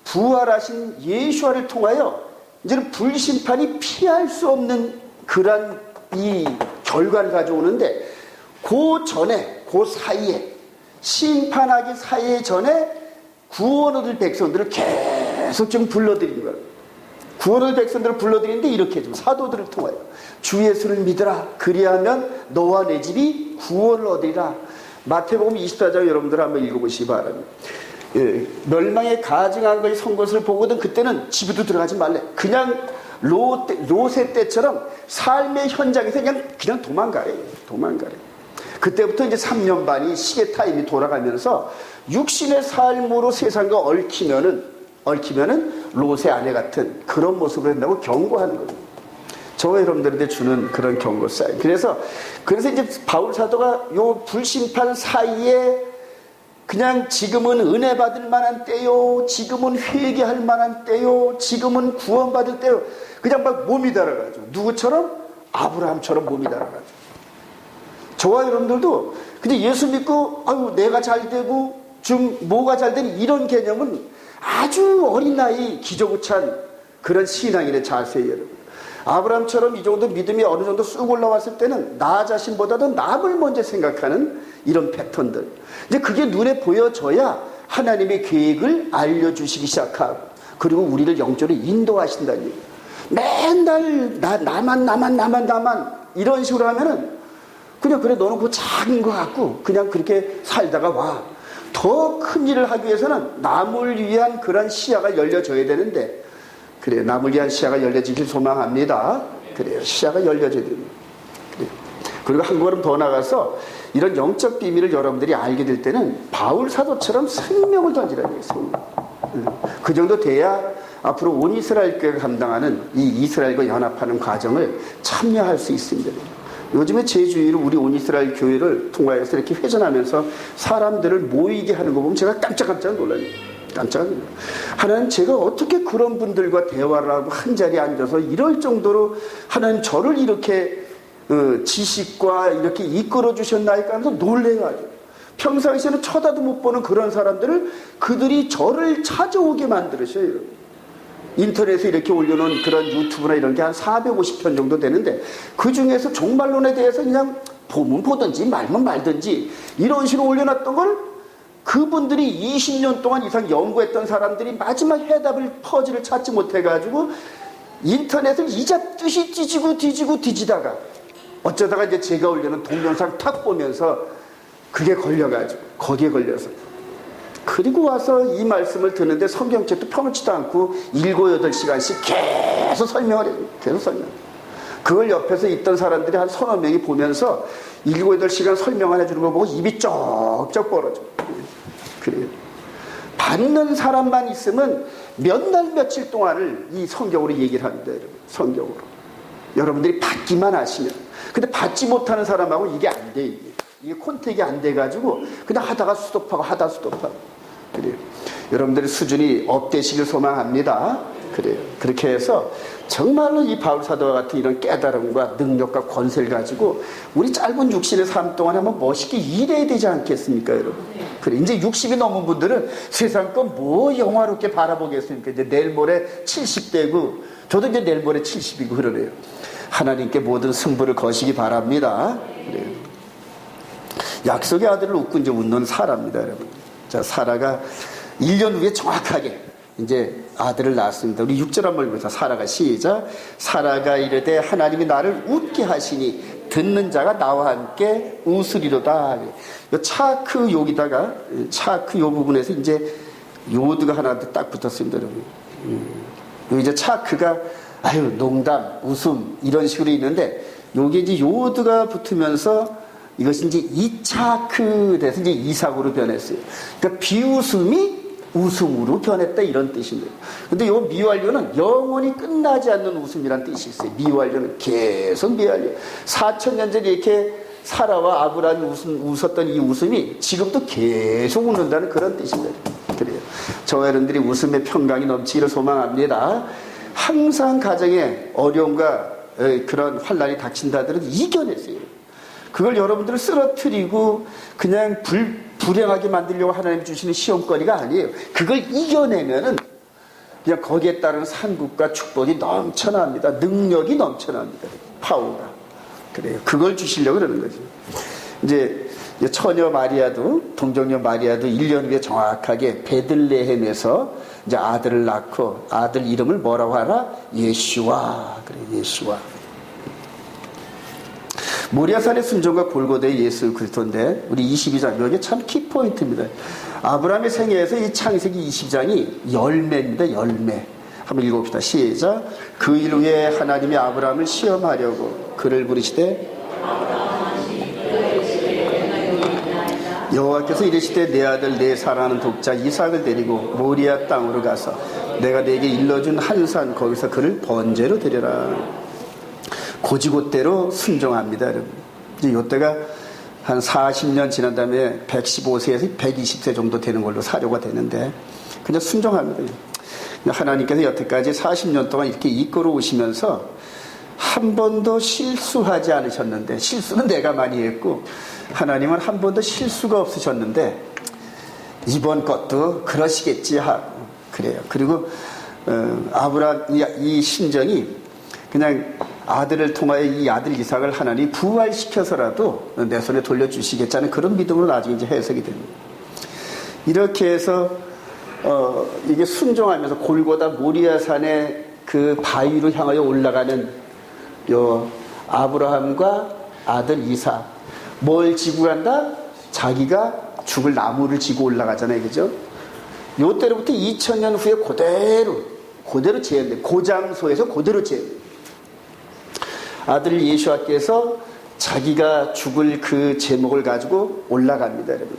부활하신 예수와를 통하여 이제는 불심판이 피할 수 없는 그런 이 결과를 가져오는데 그 전에, 그 사이에 심판하기 사이에 전에 구원 얻을 백성들을 계속 좀 불러들인 거예요. 구원 얻을 백성들을 불러들이는데 이렇게 좀 사도들을 통하여 주 예수를 믿으라. 그리하면 너와 내 집이 구원을 얻으리라. 마태복음 24장 여러분들 한번 읽어보시기 바랍니다. 예, 멸망에 가증한 것이 선 것을 보거든 그때는 집에도 들어가지 말래. 그냥 롯의 때처럼 삶의 현장에서 그냥 도망가래. 그때부터 이제 3년 반이 시계 타임이 돌아가면서 육신의 삶으로 세상과 얽히면은 롯의 아내 같은 그런 모습을 한다고 경고하는 겁니다. 저와 여러분들한테 주는 그런 경고 사인. 그래서 이제 바울 사도가 요 불심판 사이에 그냥 지금은 은혜 받을 만한 때요, 지금은 회개할 만한 때요, 지금은 구원받을 때요. 그냥 막 몸이 달아가지고 누구처럼? 아브라함처럼 몸이 달아가지고. 저와 여러분들도 근데 예수 믿고 아유 내가 잘 되고 좀 뭐가 잘 되는 이런 개념은 아주 어린 나이 기저귀찬 그런 신앙인의 자세예요, 여러분. 아브라함처럼 이 정도 믿음이 어느 정도 쑥 올라왔을 때는 나 자신보다도 남을 먼저 생각하는 이런 패턴들. 이제 그게 눈에 보여져야 하나님의 계획을 알려주시기 시작하고 그리고 우리를 영적으로 인도하신다는 얘기예요. 맨날 나만 이런 식으로 하면은 그냥 그래 너는 그 작은 거 갖고 그냥 그렇게 살다가 와. 더 큰 일을 하기 위해서는 남을 위한 그런 시야가 열려져야 되는데 그래 남을 위한 시야가 열려지길 소망합니다. 그래요. 시야가 열려져야 됩니다. 그래요. 그리고 한 걸음 더 나가서 이런 영적 비밀을 여러분들이 알게 될 때는 바울 사도처럼 생명을 던지라는 거예요. 그 정도 돼야 앞으로 온 이스라엘 교회가 감당하는 이 이스라엘과 연합하는 과정을 참여할 수 있습니다. 요즘에 제 주위로 우리 온 이스라엘 교회를 통하여서 이렇게 회전하면서 사람들을 모이게 하는 거 보면 제가 깜짝깜짝 놀라요. 깜짝 놀라요. 하나님 제가 어떻게 그런 분들과 대화를 하고 한 자리에 앉아서 이럴 정도로 하나님 저를 이렇게 지식과 이렇게 이끌어 주셨나이까 하면서 놀래가지고 평상시에는 쳐다도 못 보는 그런 사람들을 그들이 저를 찾아오게 만들으셔요. 인터넷에 이렇게 올려놓은 그런 유튜브나 이런 게 한 450편 정도 되는데 그 중에서 종말론에 대해서 그냥 보면 보든지 말면 말든지 이런 식으로 올려놨던 걸 그분들이 20년 동안 이상 연구했던 사람들이 마지막 해답을 퍼즐을 찾지 못해가지고 인터넷을 이잡듯이 찢고 뒤지다가 어쩌다가 이제 제가 올려놓은 동영상 탁 보면서 그게 걸려가지고 거기에 걸려서 그리고 와서 이 말씀을 듣는데 성경책도 펴놓지도 않고 7, 8시간씩 계속 설명을 해요. 계속 설명. 그걸 옆에서 있던 사람들이 한 서너 명이 보면서 7, 8시간 설명을 해주는 거 보고 입이 쩍쩍 벌어져. 그래요. 받는 사람만 있으면 몇 날 며칠 동안을 이 성경으로 얘기를 합니다. 여러분. 성경으로. 여러분들이 받기만 하시면. 근데 받지 못하는 사람하고 이게 안 돼. 이게 콘택이 안 돼가지고 그냥 하다가 스톱하고. 그래요. 여러분들의 수준이 업되시길 소망합니다. 그래요. 그렇게 해서 정말로 이 바울 사도와 같은 이런 깨달음과 능력과 권세를 가지고 우리 짧은 육신의 삶 동안 한번 멋있게 일해야 되지 않겠습니까, 여러분? 그래. 이제 60이 넘은 분들은 세상 거 뭐 영화롭게 바라보겠습니까? 이제 내일 모레 70대고, 저도 이제 내일 모레 70이고 그러네요. 하나님께 모든 승부를 거시기 바랍니다. 그래요. 약속의 아들을 웃고 이제 웃는 사라입니다, 여러분. 자, 사라가 1년 후에 정확하게 이제 아들을 낳았습니다. 우리 6절 한번 읽어보자. 사라가 시작. 사라가 이르되 하나님이 나를 웃게 하시니 듣는 자가 나와 함께 웃으리로다. 이 차크 여기다가 차크 요 부분에서 이제 요드가 하나 딱 붙었습니다, 여러분. 이제 차크가 아유 농담, 웃음 이런 식으로 있는데 요게 이제 요드가 붙으면서 이것이 이제 2차크 돼서 이제 이삭으로 변했어요. 그러니까 비웃음이 웃음으로 변했다 이런 뜻입니다. 근데 요 미완료는 영원히 끝나지 않는 웃음이란 뜻이 있어요. 미완료는 계속 미완료. 4000년 전에 이렇게 사라와 아브라함이 웃었던 이 웃음이 지금도 계속 웃는다는 그런 뜻입니다. 그래요. 저와 여러분들이 웃음의 평강이 넘치기를 소망합니다. 항상 가정에 어려움과 그런 환난이 닥친다들은 이겨냈어요. 그걸 여러분들을 쓰러뜨리고 그냥 불행하게 만들려고 하나님이 주시는 시험거리가 아니에요. 그걸 이겨내면은 그냥 거기에 따른 산국과 축복이 넘쳐납니다. 능력이 넘쳐납니다. 파워가. 그래요. 그걸 주시려고 그러는 거죠. 이제 처녀 마리아도, 동정녀 마리아도 1년 후에 정확하게 베들레헴에서 이제 아들을 낳고 아들 이름을 뭐라고 하라? 예수와. 그래, 예수와. 모리아산의 순종과 골고다의 예수 그리스도인데 우리 22장 여기 참 키포인트입니다. 아브라함의 생애에서 이 창세기 22장이 열매입니다. 열매. 한번 읽어봅시다. 시작. 그 일 후에 하나님이 아브라함을 시험하려고 그를 부르시되 여호와께서 이르시되 내 아들 내 사랑하는 독자 이삭을 데리고 모리아 땅으로 가서 내가 내게 일러준 한 산 거기서 그를 번제로 드려라. 고지곳대로 순종합니다, 여러분. 이제 이때가 한 40년 지난 다음에 115세에서 120세 정도 되는 걸로 사료가 되는데 그냥 순종합니다. 하나님께서 여태까지 40년 동안 이렇게 이끌어 오시면서 한 번도 실수하지 않으셨는데, 실수는 내가 많이 했고 하나님은 한 번도 실수가 없으셨는데 이번 것도 그러시겠지 하고 그래요. 그리고 아브라함 이 심정이 그냥 아들을 통하여 이 아들 이삭을 하나님이 부활시켜서라도 내 손에 돌려주시겠다는 그런 믿음으로 나중에 이제 해석이 됩니다. 이렇게 해서 이게 순종하면서 골고다 모리아산의 그 바위로 향하여 올라가는 요 아브라함과 아들 이삭 뭘 지고 간다? 자기가 죽을 나무를 지고 올라가잖아요, 그죠? 요 때로부터 2000년 후에 그대로 재현돼. 그 장소에서 그대로 재현돼. 아들 예수와께서 자기가 죽을 그 제목을 가지고 올라갑니다, 여러분.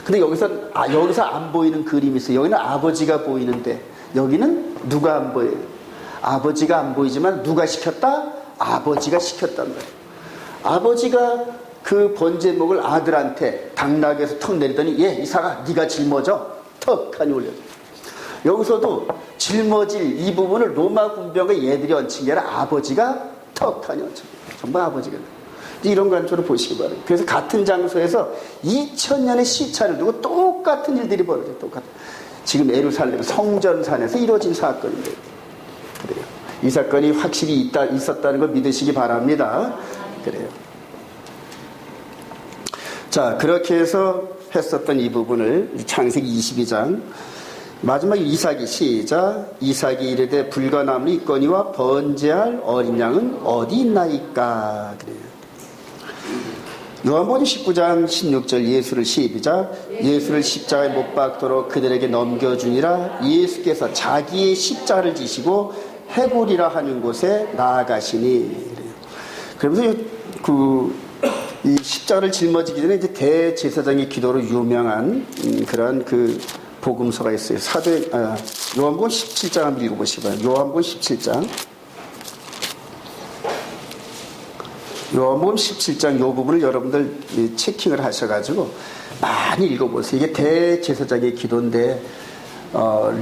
근데 여기서 안 보이는 그림이 있어요. 여기는 아버지가 보이는데 여기는 누가 안 보여요? 아버지가 안 보이지만 누가 시켰다? 아버지가 시켰단 말이에요. 아버지가 그 번제목을 아들한테 당나귀에서 턱 내리더니 얘 이삭아 네가 짊어져 턱 하니 올려줘. 여기서도 짊어질 이 부분을 로마 군병과 얘들이 얹힌 게 아니라 아버지가 턱하니 얹힌 거예요. 전부 아버지가. 이런 관점으로 보시기 바랍니다. 그래서 같은 장소에서 2000년의 시차를 두고 똑같은 일들이 벌어져요. 똑같은. 지금 예루살렘 성전산에서 이루어진 사건인데 그래요. 이 사건이 확실히 있었다는 걸 믿으시기 바랍니다. 그래요. 자, 그렇게 해서 했었던 이 부분을 창세기 22장 마지막 이삭이 시작. 이삭이 이르되 불가나무는 있거니와 번제할 어린 양은 어디 있나이까. 그래요. 요한복음 19장 16절 예수를 시비자 예수를 십자가에 못 박도록 그들에게 넘겨주니라 예수께서 자기의 십자가를 지시고 해골이라 하는 곳에 나아가시니. 그러면서 이 십자가를 짊어지기 전에 이제 대제사장의 기도로 유명한 그런 그 복음서가 있어요. 요한복음 17장 한번 읽어보시고요. 요한복음 17장. 요한복음 17장 이 부분을 여러분들 체킹을 하셔가지고 많이 읽어보세요. 이게 대제사장의 기도인데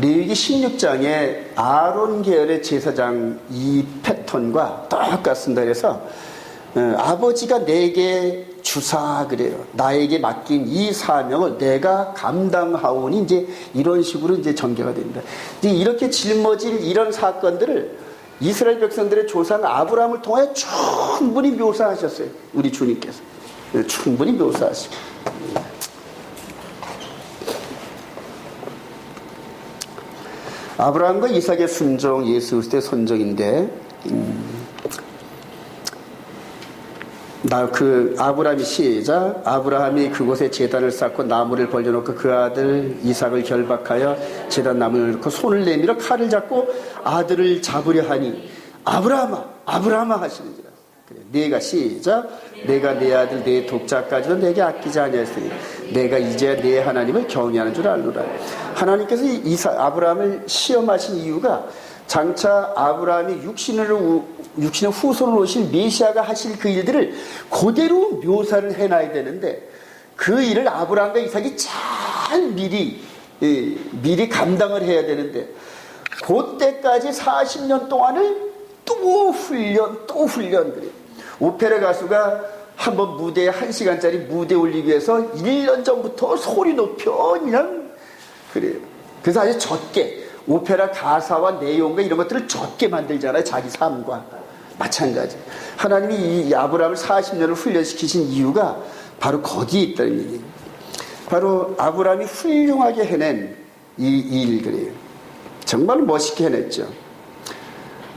레위기 16장에 아론 계열의 제사장 이 패턴과 똑같습니다. 그래서 아버지가 내게 주사 그래요. 나에게 맡긴 이 사명을 내가 감당하오니 이제 이런 식으로 이제 전개가 됩니다. 이제 이렇게 짊어질 이런 사건들을 이스라엘 백성들의 조상 아브라함을 통해 충분히 묘사하셨어요. 우리 주님께서. 충분히 묘사하시고. 아브라함과 이삭의 순종, 예수 그리스도의 선종인데, 아브라함이 시작. 아브라함이 그곳에 제단을 쌓고 나무를 벌려놓고 그 아들 이삭을 결박하여 제단 나무를 놓고 손을 내밀어 칼을 잡고 아들을 잡으려 하니 아브라함아 아브라함아 하시는지라. 그래, 내가 시작. 내가 내 아들 내 독자까지도 내게 아끼지 아니하였으니 내가 이제 내 하나님을 경외하는 줄 알노라. 하나님께서 아브라함을 시험하신 이유가 장차 아브라함이 육신의 후손으로 오실 메시아가 하실 그 일들을 그대로 묘사를 해놔야 되는데 그 일을 아브라함과 이삭이 잘 미리 감당을 해야 되는데 그때까지 40년 동안을 또 훈련 그래요. 오페라 가수가 한번 무대에 1시간짜리 무대 올리기 위해서 1년 전부터 소리 높여 그냥 그래요. 그래서 아주 적게 오페라 가사와 내용과 이런 것들을 적게 만들잖아요. 자기 삶과 마찬가지. 하나님이 이 아브라함을 40년을 훈련시키신 이유가 바로 거기에 있다는 얘기예요. 바로 아브라함이 훌륭하게 해낸 이 일 그래요. 정말 멋있게 해냈죠.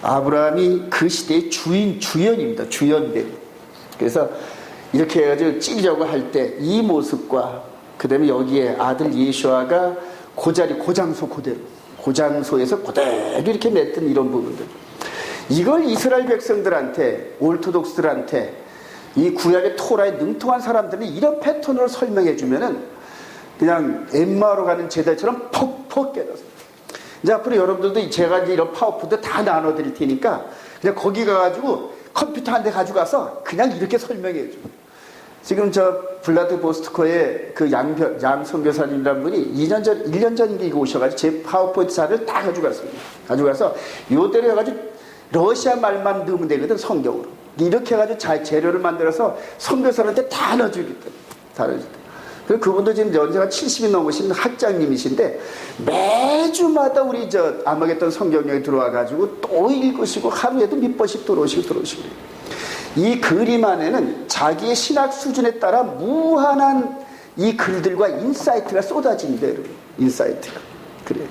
아브라함이 그 시대의 주연입니다. 주연들. 그래서 이렇게 해가지고 찌려고 할 때 이 모습과 그 다음에 여기에 아들 예수아가 그 자리 고장소 그대로 고장소에서 그대로 이렇게 냈던 이런 부분들, 이걸 이스라엘 백성들한테 올토독스들한테 이 구약의 토라에 능통한 사람들은 이런 패턴으로 설명해 주면은 그냥 엠마오로 가는 제자처럼 퍽퍽 깨졌어요. 이제 앞으로 여러분들도 제가 이제 이런 파워포인트 다 나눠드릴 테니까 그냥 거기 가가지고 컴퓨터 한 대 가져가서 그냥 이렇게 설명해 줘. 지금 저 블라드보스토크의 그 양 선교사님이라는 분이 1년 전인가 이거 오셔가지고 제 파워포인트 자료를 다 가져갔습니다. 가져가서 요대로 해가지고 러시아 말만 넣으면 되거든, 성경으로. 이렇게 해가지고 재료를 만들어서 선교사한테 다 넣어주겠다. 다 넣어주겠다. 그리고 그분도 지금 연세가 70이 넘으신 학장님이신데 매주마다 우리 저 아마겟돈 성경역에 들어와가지고 또 읽으시고 하루에도 몇 번씩 들어오시고. 이 그림 안에는 자기의 신학 수준에 따라 무한한 이 글들과 인사이트가 쏟아진대, 여러분. 인사이트가. 그래요.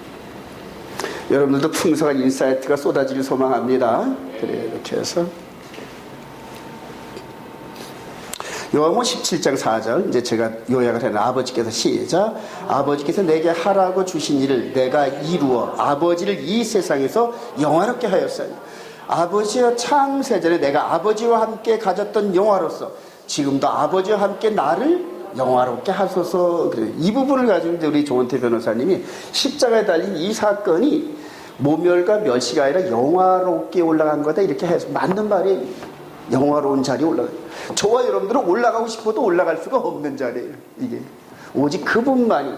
여러분들도 풍성한 인사이트가 쏟아지길 소망합니다. 그래요. 이렇게 해서. 요한복음 17장 4절, 이제 제가 요약을 해놓은 아버지께서 시작. 아버지께서 내게 하라고 주신 일을 내가 이루어 아버지를 이 세상에서 영화롭게 하였어요. 아버지와 창세전에 내가 아버지와 함께 가졌던 영화로서 지금도 아버지와 함께 나를 영화롭게 하소서. 그래요. 이 부분을 가지고 이제 우리 조원태 변호사님이 십자가에 달린 이 사건이 모멸과 멸시가 아니라 영화롭게 올라간 거다, 이렇게 해서 맞는 말이에요. 영화로운 자리에 올라가요. 저와 여러분들은 올라가고 싶어도 올라갈 수가 없는 자리예요. 이게 오직 그분만이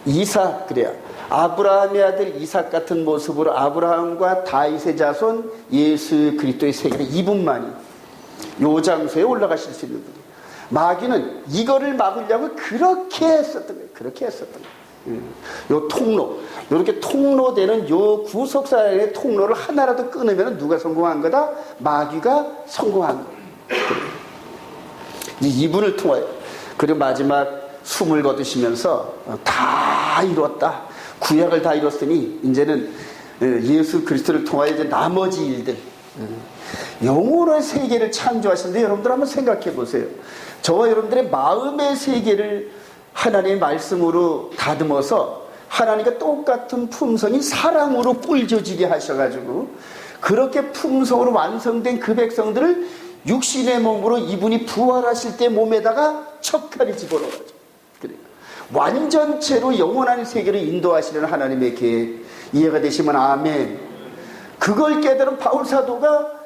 이삭, 그래야 아브라함의 아들 이삭 같은 모습으로 아브라함과 다윗의 자손 예수 그리스도의 세계를 이분만이 요 장소에 올라가실 수 있는 분이에요. 마귀는 이거를 막으려고 그렇게 했었던 거예요. 요 통로, 요렇게 통로되는 요 구속사의 통로를 하나라도 끊으면 누가 성공한 거다? 마귀가 성공한 거예요. 이분을 통하여. 그리고 마지막 숨을 거두시면서 다 이뤘다. 구약을 다 이뤘으니 이제는 예수 그리스도를 통하여 이제 나머지 일들, 영혼의 세계를 창조하시는데 여러분들 한번 생각해 보세요. 저와 여러분들의 마음의 세계를 하나님의 말씀으로 다듬어서 하나님과 똑같은 품성인 사랑으로 꿀져지게 하셔가지고 그렇게 품성으로 완성된 그 백성들을 육신의 몸으로 이분이 부활하실 때 몸에다가 척하니 집어넣어가지고 그래요. 완전체로 영원한 세계를 인도하시는 하나님의 계획 이해가 되시면 아멘. 그걸 깨달은 바울 사도가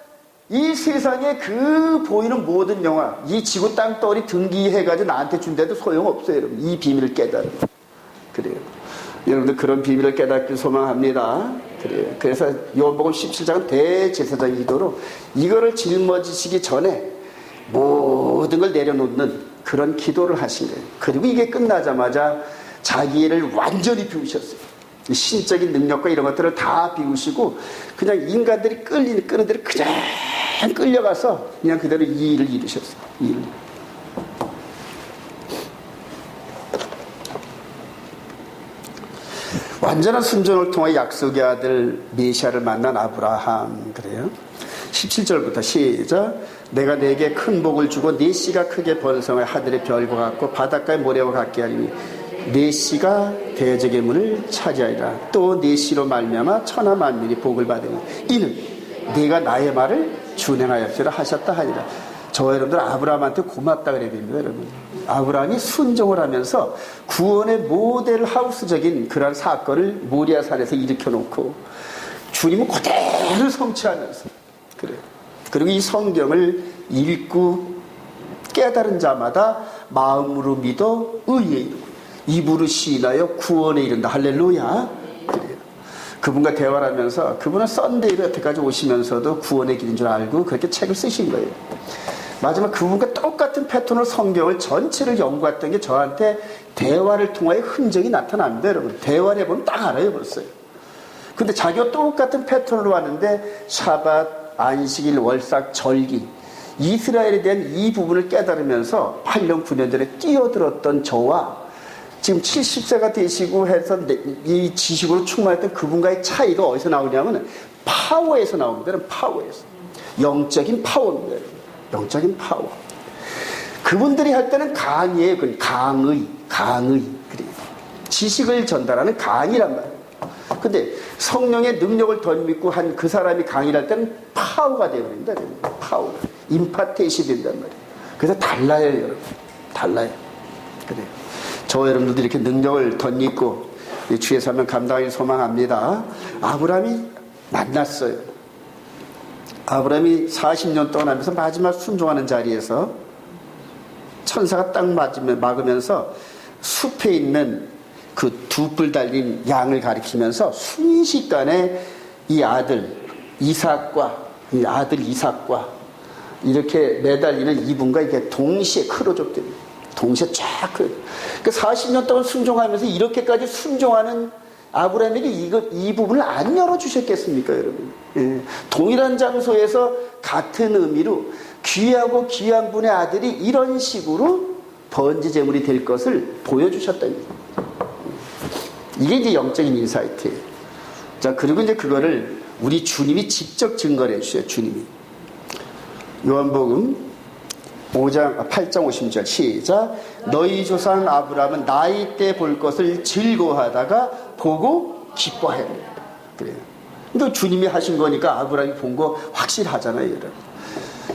이 세상에 그 보이는 모든 영화, 이 지구 땅덩어리 등기해가지고 나한테 준데도 소용없어요, 여러분. 이 비밀을 깨달으면. 그래요. 여러분들 그런 비밀을 깨닫길 소망합니다. 그래요. 그래서 요한복음 17장은 대제사장 기도로 이거를 짊어지시기 전에 모든 걸 내려놓는 그런 기도를 하신 거예요. 그리고 이게 끝나자마자 자기를 완전히 비우셨어요. 신적인 능력과 이런 것들을 다 비우시고 그냥 인간들이 끄는 대로 그냥 끌려가서 그냥 그대로 이 일을 이루셨어요. 이 일. 완전한 순종을 통해 약속의 아들 메시아를 만난 아브라함. 그래요. 17절부터 시작. 내가 네게 큰 복을 주고 네 씨가 크게 번성하여 하늘의 별과 같고 바닷가의 모래와 같게 하리니 네 씨가 대적의 문을 차지하리라. 또 네 씨로 말미암아 천하 만민이 복을 받으니 이는 네가 나의 말을 준행하였으라 하셨다 하니라. 저와 여러분들 아브라함한테 고맙다 그래야 됩니다. 여러분, 아브라함이 순종을 하면서 구원의 모델 하우스적인 그런 사건을 모리아산에서 일으켜놓고 주님은 그대로 성취하면서 그래요. 그리고 이 성경을 읽고 깨달은 자마다 마음으로 믿어 의에 이르고 입으로 시인하여 구원에 이른다. 할렐루야. 그래요. 그분과 대화를 하면서 그분은 썬데이로 여태까지 오시면서도 구원의 길인 줄 알고 그렇게 책을 쓰신 거예요. 마지막 그분과 똑같은 패턴으로 성경을 전체를 연구했던 게 저한테 대화를 통하여 흔적이 나타납니다. 여러분, 대화를 해보면 딱 알아요 벌써요. 근데 자기가 똑같은 패턴으로 왔는데 샤밧, 안식일, 월삭, 절기 이스라엘에 대한 이 부분을 깨달으면서 8년 9년 전에 뛰어들었던 저와 지금 70세가 되시고 해서 이 지식으로 충만했던 그분과의 차이가 어디서 나오냐면 파워에서 나옵니다. 파워에서. 영적인 파워입니다. 영적인 파워. 그분들이 할 때는 강의예요. 강의. 그래요. 지식을 전달하는 강의란 말이에요. 근데 성령의 능력을 덧입고 한 그 사람이 강의를 할 때는 파워가 되어버립니다. 파워. 임파테이션이 된단 말이에요. 그래서 달라요, 여러분. 달라요. 그래요. 저와 여러분들도 이렇게 능력을 덧입고 주의 사명 감당하길 소망합니다. 아브라함이 만났어요. 아브라함이 40년 동안 하면서 마지막 순종하는 자리에서 천사가 딱 막으면서 숲에 있는 그 두 뿔 달린 양을 가리키면서 순식간에 이 아들 이삭과 이렇게 매달리는 이분과 이게 동시에 크로족됩니다. 동시에 쫙 그 40년 동안 순종하면서 이렇게까지 순종하는 아브라함에게 이 부분을 안 열어주셨겠습니까, 여러분? 예. 동일한 장소에서 같은 의미로 귀하고 귀한 분의 아들이 이런 식으로 번지제물이 될 것을 보여주셨다는 거예요. 이게 이제 영적인 인사이트예요. 자, 그리고 이제 그거를 우리 주님이 직접 증거를 해주셔요, 주님이. 요한복음 8장 50절 시작. 너희 조상 아브라함은 나이 때 볼 것을 즐거워하다가 보고 기뻐해. 그래요. 근데 주님이 하신 거니까 아브라함이 본 거 확실하잖아요, 여러분.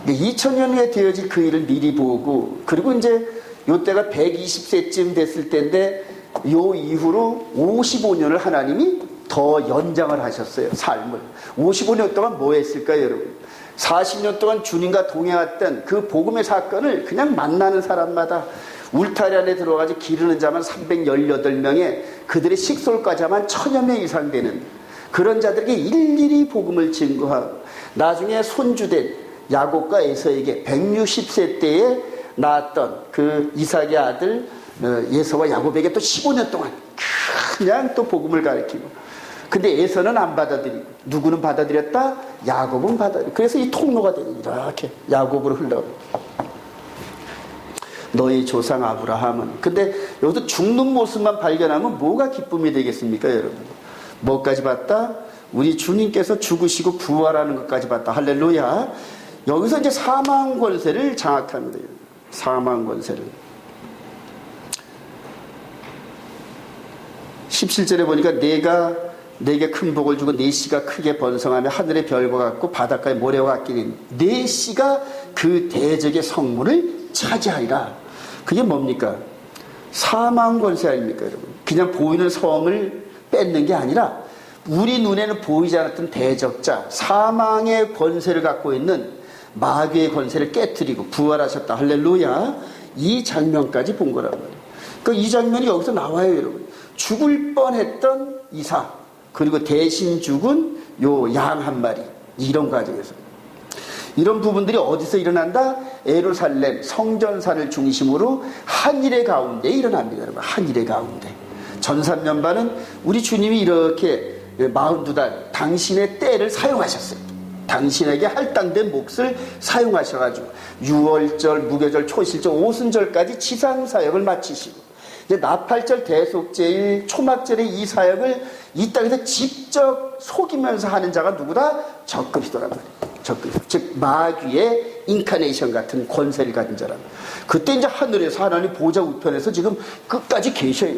2000년 후에 되어질 그 일을 미리 보고, 그리고 이제 요때가 120세쯤 됐을 때인데 요 이후로 55년을 하나님이 더 연장을 하셨어요, 삶을. 55년 동안 뭐 했을까요, 여러분? 40년 동안 주님과 동행했던 그 복음의 사건을 그냥 만나는 사람마다 울타리 안에 들어가서 기르는 자만 318명에 그들의 식솔까지 하면 1000여 명 이상 되는 그런 자들에게 일일이 복음을 증거하고 나중에 손주된 야곱과 에서에게 160세 때에 낳았던 그 이삭의 아들 에서와 야곱에게 또 15년 동안 그냥 또 복음을 가르치고, 근데 에서는 안 받아들이고 누구는 받아들였다? 야곱은 받아들이고. 그래서 이 통로가 되는 이렇게 야곱으로 흘러가고 너희 조상 아브라함은. 근데 여기서 죽는 모습만 발견하면 뭐가 기쁨이 되겠습니까, 여러분? 뭐까지 봤다? 우리 주님께서 죽으시고 부활하는 것까지 봤다. 할렐루야. 여기서 이제 사망 권세를 장악합니다. 사망 권세를. 17절에 보니까 내가 내게 큰 복을 주고 네 씨가 크게 번성하며 하늘의 별과 같고 바닷가의 모래와 같기는 네 씨가 그 대적의 성문을 차지하리라. 그게 뭡니까? 사망 권세 아닙니까, 여러분? 그냥 보이는 성을 뺏는 게 아니라 우리 눈에는 보이지 않았던 대적자, 사망의 권세를 갖고 있는 마귀의 권세를 깨뜨리고 부활하셨다. 할렐루야. 이 장면까지 본 거란 말이에요. 그러니까 이 장면이 여기서 나와요, 여러분. 죽을 뻔했던 이삭, 그리고 대신 죽은 요 양 한 마리, 이런 과정에서. 이런 부분들이 어디서 일어난다? 예루살렘 성전산을 중심으로 한일의 가운데 일어납니다, 여러분. 한일의 가운데. 전산년반은 우리 주님이 이렇게 42달 당신의 때를 사용하셨어요. 당신에게 할당된 몫을 사용하셔가지고 6월절, 무교절, 초실절, 오순절까지 지상사역을 마치시고 이제 나팔절, 대속제일, 초막절의 이 사역을 이 땅에서 직접 속이면서 하는 자가 누구다? 적그리스도란 말이에요. 적그리스도. 즉 마귀의 인카네이션 같은 권세를 가진 자란 말이에요. 그때 이제 하늘에서 하나님 보좌 우편에서 지금 끝까지 계셔요.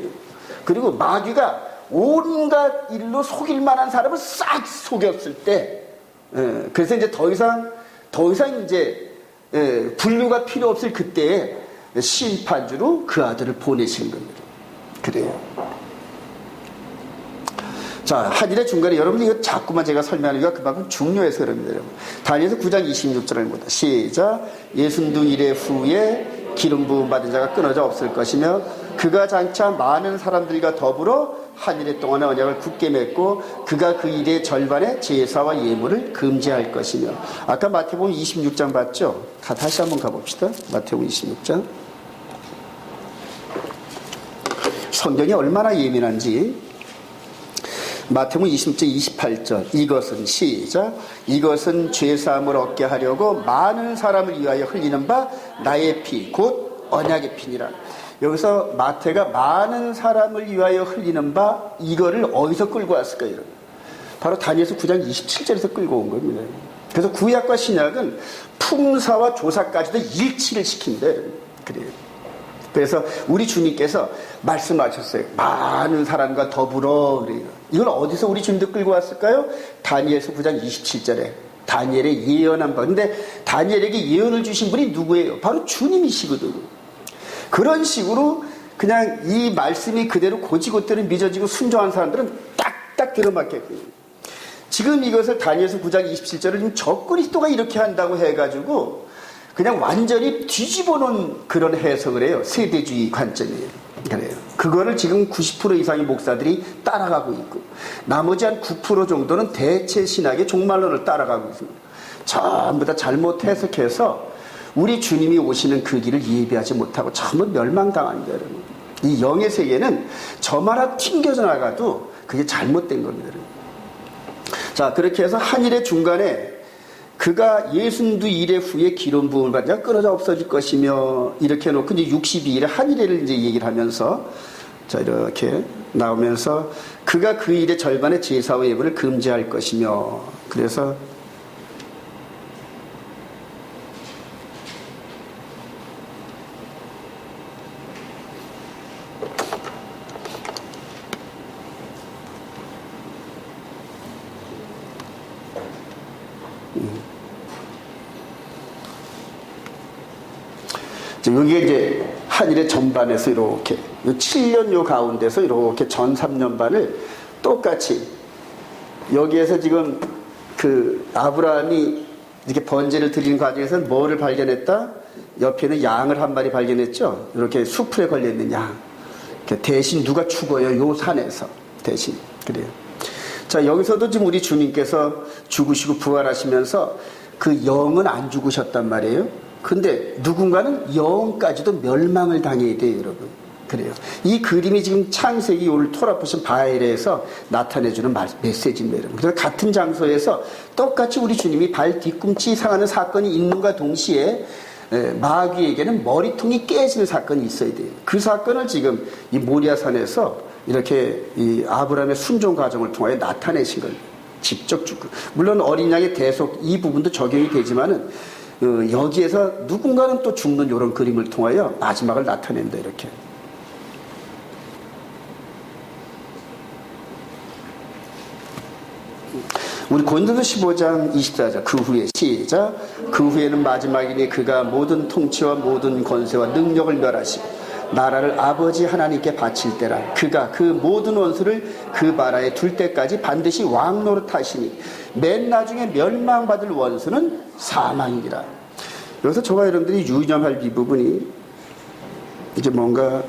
그리고 마귀가 온갖 일로 속일 만한 사람을 싹 속였을 때, 그래서 이제 더 이상 이제 분류가 필요 없을 그때에 심판주로 그 아들을 보내시는 겁니다. 그래요. 자, 한일의 중간에 여러분 이거 자꾸만 제가 설명하는 게 그만큼 중요해서 그럽니다, 여러분. 다니엘서 9장 26절을 보다 시작. 62일 후에 기름 부음 받은 자가 끊어져 없을 것이며 그가 장차 많은 사람들과 더불어 한 일 동안의 언약을 굳게 맺고 그가 그 일의 절반의 제사와 예물을 금지할 것이며. 아까 마태복음 26장 봤죠? 다시 한번 가봅시다. 마태복음 26장. 성경이 얼마나 예민한지. 마태복음 26장 28절. 이것은 시작. 이것은 죄사함을 얻게 하려고 많은 사람을 위하여 흘리는 바 나의 피 곧 언약의 피니라. 여기서 마태가 많은 사람을 위하여 흘리는 바 이거를 어디서 끌고 왔을까요? 바로 다니엘서 9장 27절에서 끌고 온 겁니다. 그래서 구약과 신약은 품사와 조사까지도 일치를 시킨다. 그래요. 그래서 우리 주님께서 말씀하셨어요. 많은 사람과 더불어. 그래요. 이걸 어디서 우리 주님도 끌고 왔을까요? 다니엘서 9장 27절에 다니엘의 예언한 바. 근데 다니엘에게 예언을 주신 분이 누구예요? 바로 주님이시거든요. 그런 식으로 그냥 이 말씀이 그대로 고지고대로 믿어지고 순종한 사람들은 딱딱 들어맞겠거든요. 지금 이것을 다니엘서 9장 27절을 지금 적그리스도가 이렇게 한다고 해가지고 그냥 완전히 뒤집어 놓은 그런 해석을 해요. 세대주의 관점이에요. 그래요. 그거를 지금 90% 이상의 목사들이 따라가고 있고 나머지 한 9% 정도는 대체 신학의 종말론을 따라가고 있습니다. 전부 다 잘못 해석해서 우리 주님이 오시는 그 길을 예비하지 못하고 전부 멸망당합니다, 여러분. 이 영의 세계는 점 하나 튕겨져 나가도 그게 잘못된 겁니다, 여러분. 자, 그렇게 해서 한일의 중간에 그가 62일 후에 기름 부음을 받자 끊어져 없어질 것이며 이렇게 해놓고 이제 62일에 한일을 이제 얘기를 하면서 자, 이렇게 나오면서 그가 그 일의 절반의 제사와 예물을 금지할 것이며 그래서 여기에 이제 한일의 전반에서 이렇게 7년 요 가운데서 이렇게 전 3년반을 똑같이 여기에서 지금 그 아브라함이 이렇게 번제를 드리는 과정에서 뭐를 발견했다? 옆에는 양을 한 마리 발견했죠. 이렇게 수풀에 걸려있는 양. 대신 누가 죽어요? 요 산에서 대신. 그래요. 자, 여기서도 지금 우리 주님께서 죽으시고 부활하시면서 그 영은 안 죽으셨단 말이에요. 근데 누군가는 영까지도 멸망을 당해야 돼요, 여러분. 그래요. 이 그림이 지금 창세기 오늘 토라포션 바엘에서 나타내주는 메시지입니다, 여러분. 그래서 같은 장소에서 똑같이 우리 주님이 발 뒤꿈치 상하는 사건이 있는가 동시에 마귀에게는 머리통이 깨지는 사건이 있어야 돼요. 그 사건을 지금 이 모리아산에서 이렇게 이 아브라함의 순종 과정을 통하여 나타내신 거예요. 직접 죽고. 물론 어린 양의 대속 이 부분도 적용이 되지만은 여기에서 누군가는 또 죽는 이런 그림을 통하여 마지막을 나타낸다 이렇게. 우리 고린도서 15장 24절 그 후에 시작. 그 후에는 마지막이니 그가 모든 통치와 모든 권세와 능력을 멸하시고 나라를 아버지 하나님께 바칠 때라. 그가 그 모든 원수를 그 나라에 둘 때까지 반드시 왕 노릇하시니 맨 나중에 멸망받을 원수는 사망이니라. 여기서 저와 여러분들이 유념할 이 부분이 이제 뭔가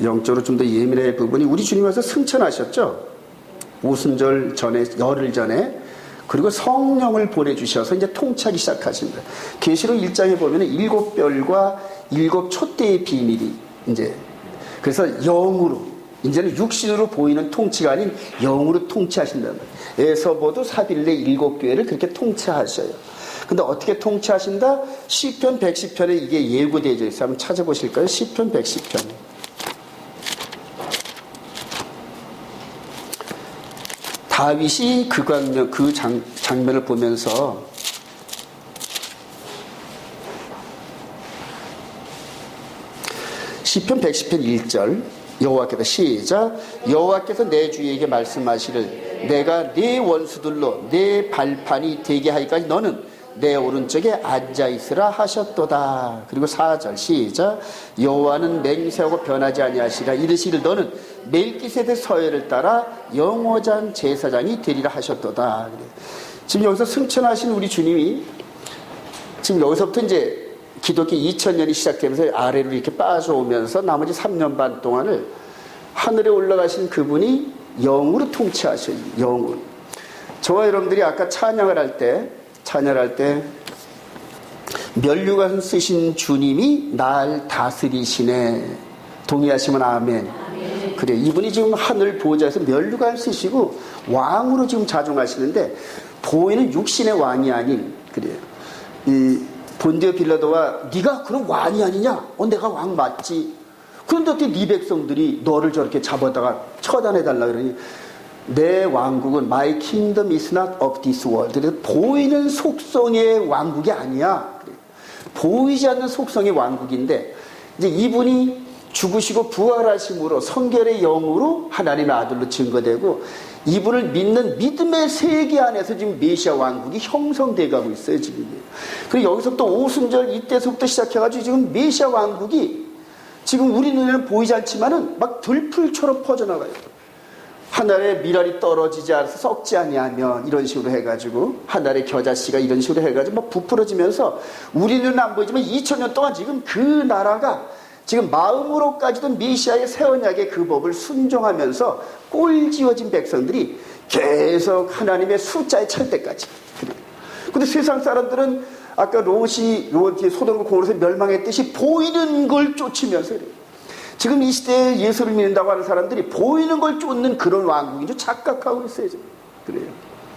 영적으로 좀 더 예민할 부분이, 우리 주님께서 승천하셨죠. 오순절 전에, 열흘 전에. 그리고 성령을 보내주셔서 이제 통치하기 시작하십니다. 계시록 1장에 보면 7별과 7 촛대의 비밀이 이제, 그래서 영으로, 이제는 육신으로 보이는 통치가 아닌 영으로 통치하신다는 거예요. 에서보도 사빌레 7교회를 그렇게 통치하셔요. 근데 어떻게 통치하신다? 시편 110편에 이게 예고되어 있어요. 한번 찾아보실까요? 시편 110편. 다윗이 그 장면을 보면서 시편 110편 1절 여호와께서 시작. 여호와께서 내 주에게 말씀하시를 내가 네 원수들로 내 발판이 되게 하기까지 너는 내 오른쪽에 앉아있으라 하셨도다. 그리고 4절 시작. 여호와는 맹세하고 변하지 아니하시라. 이르시를 너는 멜기세덱 서열을 따라 영원한 제사장이 되리라 하셨도다. 지금 여기서 승천하신 우리 주님이 지금 여기서부터 이제 기독교 2000년이 시작되면서 아래로 이렇게 빠져오면서 나머지 3년 반 동안을 하늘에 올라가신 그분이 영으로 통치하셔요. 영으로. 저와 여러분들이 아까 찬양을 할 때 면류관 쓰신 주님이 날 다스리시네. 동의하시면 아멘. 그래, 이분이 지금 하늘 보좌에서 면류관 쓰시고 왕으로 지금 자종하시는데 보이는 육신의 왕이 아닌, 그래요. 이 본디오 빌라도와 네가 그럼 왕이 아니냐? 내가 왕 맞지. 그런데 어떻게 네 백성들이 너를 저렇게 잡아다가 처단해달라 그러니, 내 왕국은 my kingdom is not of this world. 그래서 보이는 속성의 왕국이 아니야. 보이지 않는 속성의 왕국인데, 이제 이분이 죽으시고 부활하심으로 성결의 영으로 하나님의 아들로 증거되고, 이분을 믿는 믿음의 세계 안에서 지금 메시아 왕국이 형성돼 가고 있어요, 지금. 그리고 여기서부터 오순절 이때서부터 시작해가지고 지금 메시아 왕국이 지금 우리 눈에는 보이지 않지만은 막 들풀처럼 퍼져나가요. 하늘에 미랄이 떨어지지 않아서 썩지 아니하면 이런 식으로 해가지고, 하늘의 겨자씨가 이런 식으로 해가지고 막 부풀어지면서 우리는 안 보이지만 2000년 동안 지금 그 나라가 지금 마음으로까지도 메시아의 새 언약의 그 법을 순종하면서 꼴지어진 백성들이 계속 하나님의 숫자에 찰 때까지. 근데 세상 사람들은 아까 롯이 소돔과 고모라에서 멸망했듯이 보이는 걸 쫓으면서 그래요. 지금 이 시대에 예수를 믿는다고 하는 사람들이 보이는 걸 쫓는 그런 왕국인 줄 착각하고 있어요, 지금. 그래요.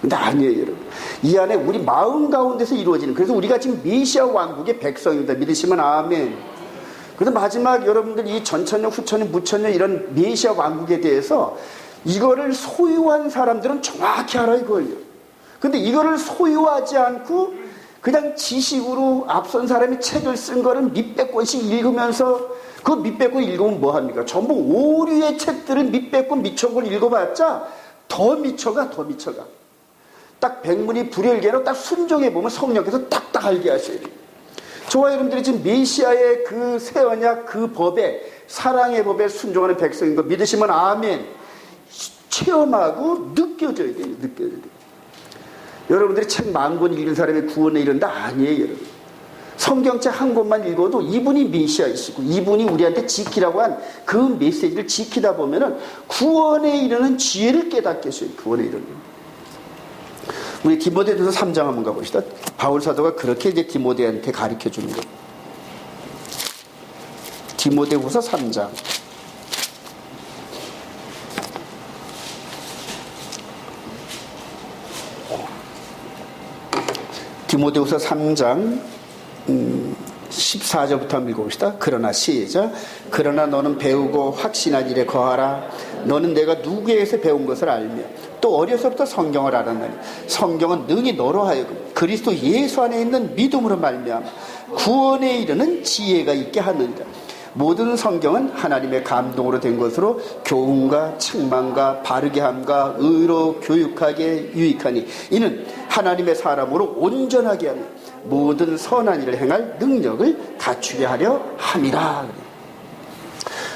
근데 아니에요, 여러분. 이 안에 우리 마음 가운데서 이루어지는, 그래서 우리가 지금 메시아 왕국의 백성입니다. 믿으시면 아멘. 그래서 마지막 여러분들 이 전천년, 후천년, 무천년 이런 메시아 왕국에 대해서 이거를 소유한 사람들은 정확히 알아요, 이걸요. 근데 이거를 소유하지 않고 그냥 지식으로 앞선 사람이 책을 쓴 거를 몇백 권씩 읽으면서, 그 몇백 권 읽으면 뭐합니까? 전부 오류의 책들을 몇백 권, 몇천 권 읽어봤자 더 미쳐가. 딱 백문이 불여일개로 딱 순종해보면 성령께서 딱딱 알게 하셔야 돼요. 저와 여러분들이 지금 메시아의 그 새 언약 그 법에, 사랑의 법에 순종하는 백성인 거 믿으시면 아멘. 체험하고 느껴져야 돼요. 여러분들이 책 10,000권 읽은 사람이 구원에 이른다? 아니에요, 여러분. 성경책 한 권만 읽어도 이분이 메시아이시고 이분이 우리한테 지키라고 한 그 메시지를 지키다 보면은 구원에 이르는 지혜를 깨닫게 해줘요. 구원에 이르는. 우리 디모데후서 3장 한번 가봅시다. 바울 사도가 그렇게 이제 디모데한테 가르쳐 주는 거예요. 디모데후서 3장. 디모데후서 3장 14절부터 한번 읽어봅시다. 그러나 시작. 그러나 너는 배우고 확신한 일에 거하라. 너는 내가 누구에게서 배운 것을 알며 또 어려서부터 성경을 알았나니 성경은 능히 너로 하여금 그리스도 예수 안에 있는 믿음으로 말미암아 구원에 이르는 지혜가 있게 하느니라. 모든 성경은 하나님의 감동으로 된 것으로 교훈과 책망과 바르게 함과 의로 교육하게 유익하니 이는 하나님의 사람으로 온전하게 하며 모든 선한 일을 행할 능력을 갖추게 하려 함이라.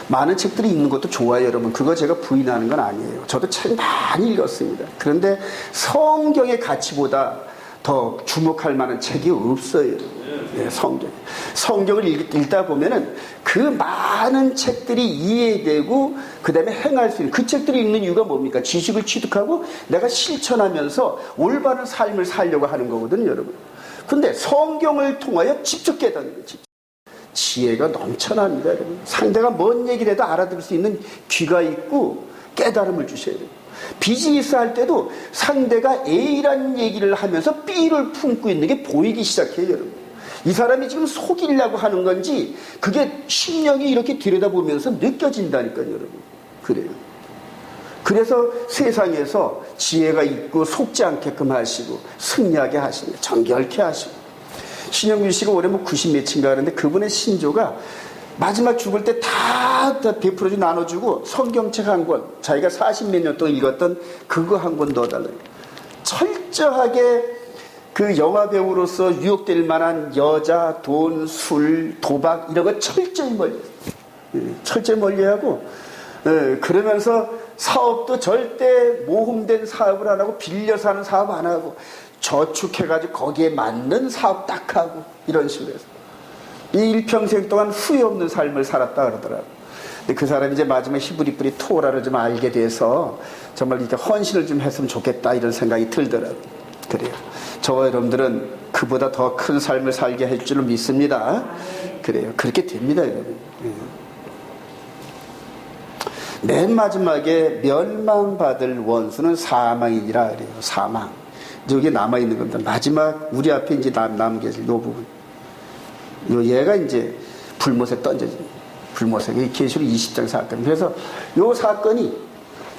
많은 책들이 읽는 것도 좋아요, 여러분. 그거 제가 부인하는 건 아니에요. 저도 책 많이 읽었습니다. 그런데 성경의 가치보다 더 주목할 만한 책이 없어요. 네, 성경을 읽다 보면은 그 많은 책들이 이해되고 그 다음에 행할 수 있는 그 책들이 읽는 이유가 뭡니까? 지식을 취득하고 내가 실천하면서 올바른 삶을 살려고 하는 거거든요, 여러분. 근데 성경을 통하여 직접 깨닫는 거지. 지혜가 넘쳐납니다, 여러분. 상대가 뭔 얘기를 해도 알아들을 수 있는 귀가 있고 깨달음을 주셔야 돼요. 비즈니스 할 때도 상대가 A라는 얘기를 하면서 B를 품고 있는 게 보이기 시작해요, 여러분. 이 사람이 지금 속이려고 하는 건지 그게 심령이 이렇게 들여다보면서 느껴진다니까요, 여러분. 그래요. 그래서 세상에서 지혜가 있고 속지 않게끔 하시고 승리하게 하시고 정결케 하시고 신영균 씨가 올해 뭐 90몇인가 하는데 그분의 신조가 마지막 죽을 때 다 베풀어주고 나눠주고 성경책 한 권, 자기가 40몇 년 동안 읽었던 그거 한 권 넣어달라요. 철저하게 그 영화배우로서 유혹될 만한 여자, 돈, 술, 도박 이런 거 철저히 멀리하고 그러면서 사업도 절대 모험된 사업을 안 하고 빌려서 하는 사업 안 하고 저축해가지고 거기에 맞는 사업 딱 하고 이런 식으로 해서 이 일평생 동안 후회 없는 삶을 살았다 그러더라고요. 근데 그 사람이 이제 마지막 히브리뿌리 토라를 좀 알게 돼서 정말 이렇게 헌신을 좀 했으면 좋겠다 이런 생각이 들더라고요. 그래요. 저와 여러분들은 그보다 더 큰 삶을 살게 할 줄을 믿습니다. 그래요. 그렇게 됩니다, 여러분. 맨 마지막에 멸망받을 원수는 사망이니라 그래요. 사망. 여기에 남아있는 겁니다. 마지막 우리 앞에 이제 남은 게 이 부분. 얘가 이제 불못에 던져집니다. 불못에. 계시록 20장 사건. 그래서 요 사건이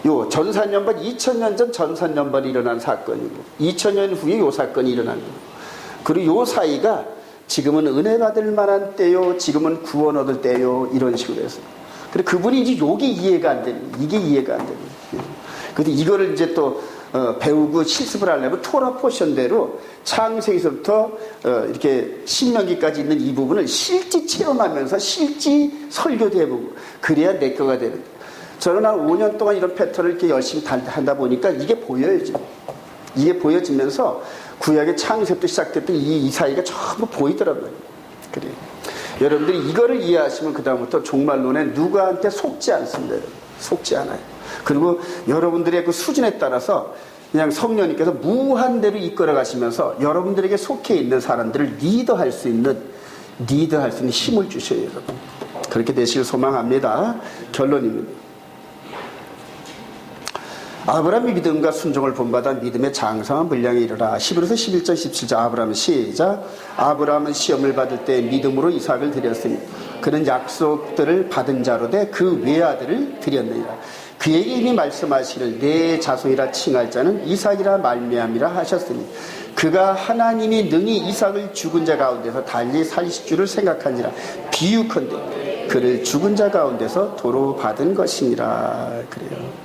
요 전산년반 2000년 전 전산년반에 일어난 사건이고 2000년 후에 요 사건이 일어난 거고 그리고 요 사이가 지금은 은혜 받을 만한 때요, 지금은 구원 얻을 때요, 이런 식으로 해서. 그래 그분이 이제 요게 이해가 안 되는, 이게 이해가 안 되는. 근데 이거를 이제 또 배우고 실습을 하려면 토라 포션대로 창세기서부터 이렇게 신명기까지 있는 이 부분을 실지 체험하면서 실지 설교도 해보고 그래야 내 거가 되는 거예요. 저는 한 5년 동안 이런 패턴을 이렇게 열심히 한다 보니까 이게 보여야지. 이게 보여지면서 구약의 창세부터 시작됐던 이 사이가 전부 보이더라고요. 그래요. 여러분들이 이거를 이해하시면 그다음부터 종말론에 누구한테 속지 않습니다. 속지 않아요. 그리고 여러분들의 그 수준에 따라서 그냥 성령님께서 무한대로 이끌어 가시면서 여러분들에게 속해 있는 사람들을 리더할 수 있는 힘을 주셔요, 여러분. 그렇게 되시길 소망합니다. 결론입니다. 아브라함이 믿음과 순종을 본받아 믿음의 장성한 분량에 이르라. 히브리서 11장 17절 아브라함은 시작. 아브라함은 시험을 받을 때 믿음으로 이삭을 드렸으니 그는 약속들을 받은 자로 돼 그 외아들을 드렸느니라. 그에게 이미 말씀하시기를 내 자손이라 칭할 자는 이삭이라 말미암이라 하셨으니 그가 하나님이 능히 이삭을 죽은 자 가운데서 달리 살리실 줄을 생각하니라. 비유컨대 그를 죽은 자 가운데서 도로 받은 것이니라. 그래요.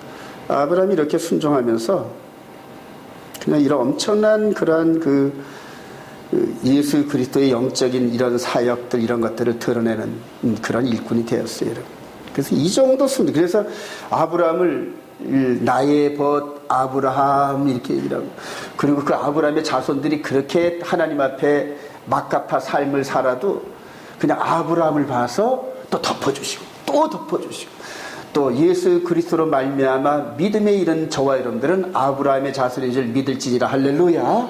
아브라함이 이렇게 순종하면서 그냥 이런 엄청난 그러한 그 예수 그리스도의 영적인 이런 사역들 이런 것들을 드러내는 그런 일꾼이 되었어요. 그래서 이 정도 순종. 그래서 아브라함을 나의 벗 아브라함 이렇게 얘기를 하고 그리고 그 아브라함의 자손들이 그렇게 하나님 앞에 막가파 삶을 살아도 그냥 아브라함을 봐서 또 덮어주시고 또 덮어주시고 또 예수 그리스도로 말미암아 믿음에 이른 저와 여러분들은 아브라함의 자손인 줄 믿을지니라. 할렐루야.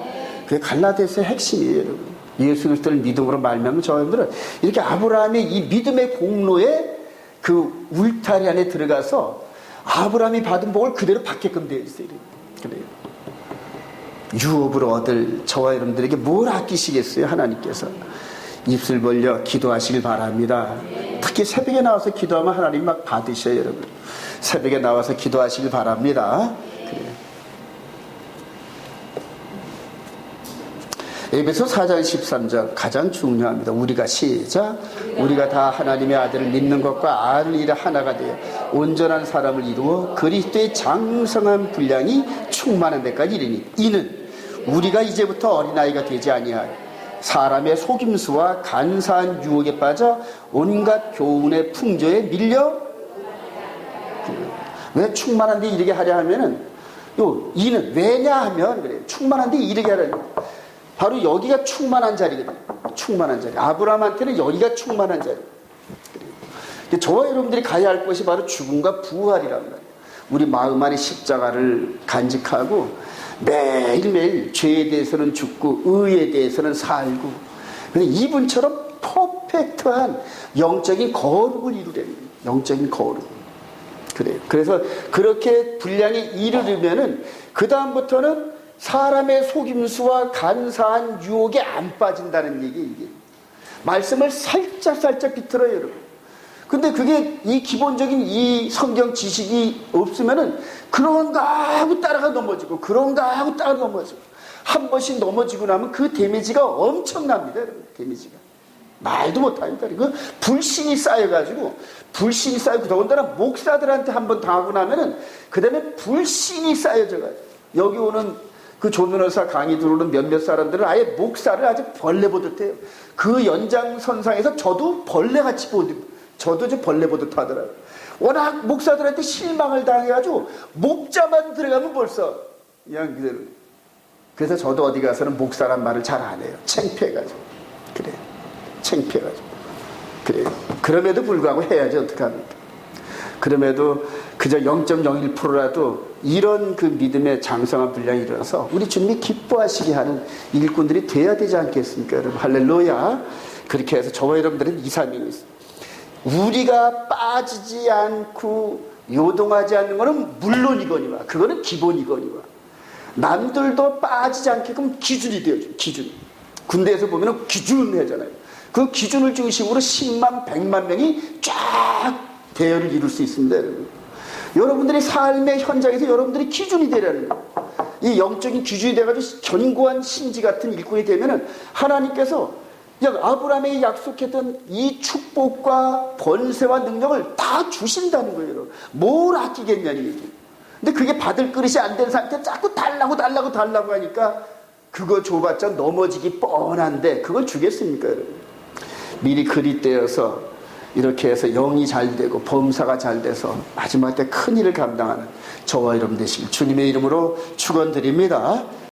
그게 갈라디아서의 핵심이에요, 여러분. 예수 그리스도를 믿음으로 말미암아 저와 여러분들은 이렇게 아브라함의 이 믿음의 공로에 그 울타리 안에 들어가서 아브라함이 받은 복을 그대로 받게끔 되어 있어요. 그래요. 유업으로 얻을 저와 여러분들에게 뭘 아끼시겠어요, 하나님께서. 입술 벌려 기도하시길 바랍니다. 특히 새벽에 나와서 기도하면 하나님 막 받으셔요, 여러분. 새벽에 나와서 기도하시길 바랍니다. 그래요. 에베소 4장 13절 가장 중요합니다. 우리가 시작. 우리가 다 하나님의 아들을 믿는 것과 아는 일에 하나가 되어 온전한 사람을 이루어 그리스도의 장성한 분량이 충만한 데까지 이르니 이는 우리가 이제부터 어린아이가 되지 아니하여 사람의 속임수와 간사한 유혹에 빠져 온갖 교훈의 풍조에 밀려. 왜 충만한 데 이르게 하려 하면은 이는 왜냐하면 그래요. 충만한 데 이르게 하려면 바로 여기가 충만한 자리거든요. 충만한 자리. 아브라함한테는 여기가 충만한 자리. 저와 여러분들이 가야 할 것이 바로 죽음과 부활이란 말이에요. 우리 마음 안에 십자가를 간직하고 매일매일 죄에 대해서는 죽고 의에 대해서는 살고, 근데 이분처럼 퍼펙트한 영적인 거룩을 이루려면, 영적인 거룩. 그래요. 그래서 그렇게 분량에 이르려면은 그 다음부터는 사람의 속임수와 간사한 유혹에 안 빠진다는 얘기, 이게. 말씀을 살짝 비틀어요, 여러분. 근데 그게 이 기본적인 이 성경 지식이 없으면은 그런가 하고 따라가 넘어지고, 그런가 하고 따라가 넘어지고, 한 번씩 넘어지고 나면 그 데미지가 엄청납니다, 여러분. 데미지가. 말도 못합니다. 그 불신이 쌓여가지고, 불신이 쌓이고, 더군다나 목사들한테 한 번 당하고 나면은 그 다음에 불신이 쌓여져가지고, 여기 오는 그 조면허사 강의 들어오는 몇몇 사람들은 아예 목사를 아주 벌레 보듯 해요. 그 연장선상에서 저도 벌레같이 저도 좀 벌레 보듯 하더라고요. 워낙 목사들한테 실망을 당해가지고 목자만 들어가면 벌써 그냥 그대로. 그래서 저도 어디 가서는 목사란 말을 잘 안 해요. 창피해가지고. 그래요. 창피해가지고. 그래요. 그럼에도 불구하고 해야지 어떡합니까? 그럼에도 그저 0.01%라도 이런 그 믿음의 장성한 분량이 일어나서 우리 주님이 기뻐하시게 하는 일꾼들이 돼야 되지 않겠습니까, 여러분? 할렐루야. 그렇게 해서 저와 여러분들은 2, 3인이 있습니다. 우리가 빠지지 않고 요동하지 않는 것은 물론이거니와, 그거는 기본이거니와, 남들도 빠지지 않게끔 기준이 되어줘요. 기준. 군대에서 보면 기준하잖아요. 그 기준을 중심으로 10만 100만 명이 쫙 대열을 이룰 수 있습니다, 여러분. 여러분들의 삶의 현장에서 여러분들이 기준이 되라는 거예요. 이 영적인 기준이 돼가지고 견고한 심지 같은 일꾼이 되면은 하나님께서 아브라함에게 약속했던 이 축복과 번세와 능력을 다 주신다는 거예요, 여러분. 뭘 아끼겠냐는 얘기예요. 근데 그게 받을 그릇이 안 된 상태 자꾸 달라고 하니까 그거 줘봤자 넘어지기 뻔한데 그걸 주겠습니까, 여러분? 미리 그릿되어서 이렇게 해서 영이 잘 되고 범사가 잘 돼서 마지막 때 큰 일을 감당하는 저와 여러분 되시길 주님의 이름으로 축원드립니다.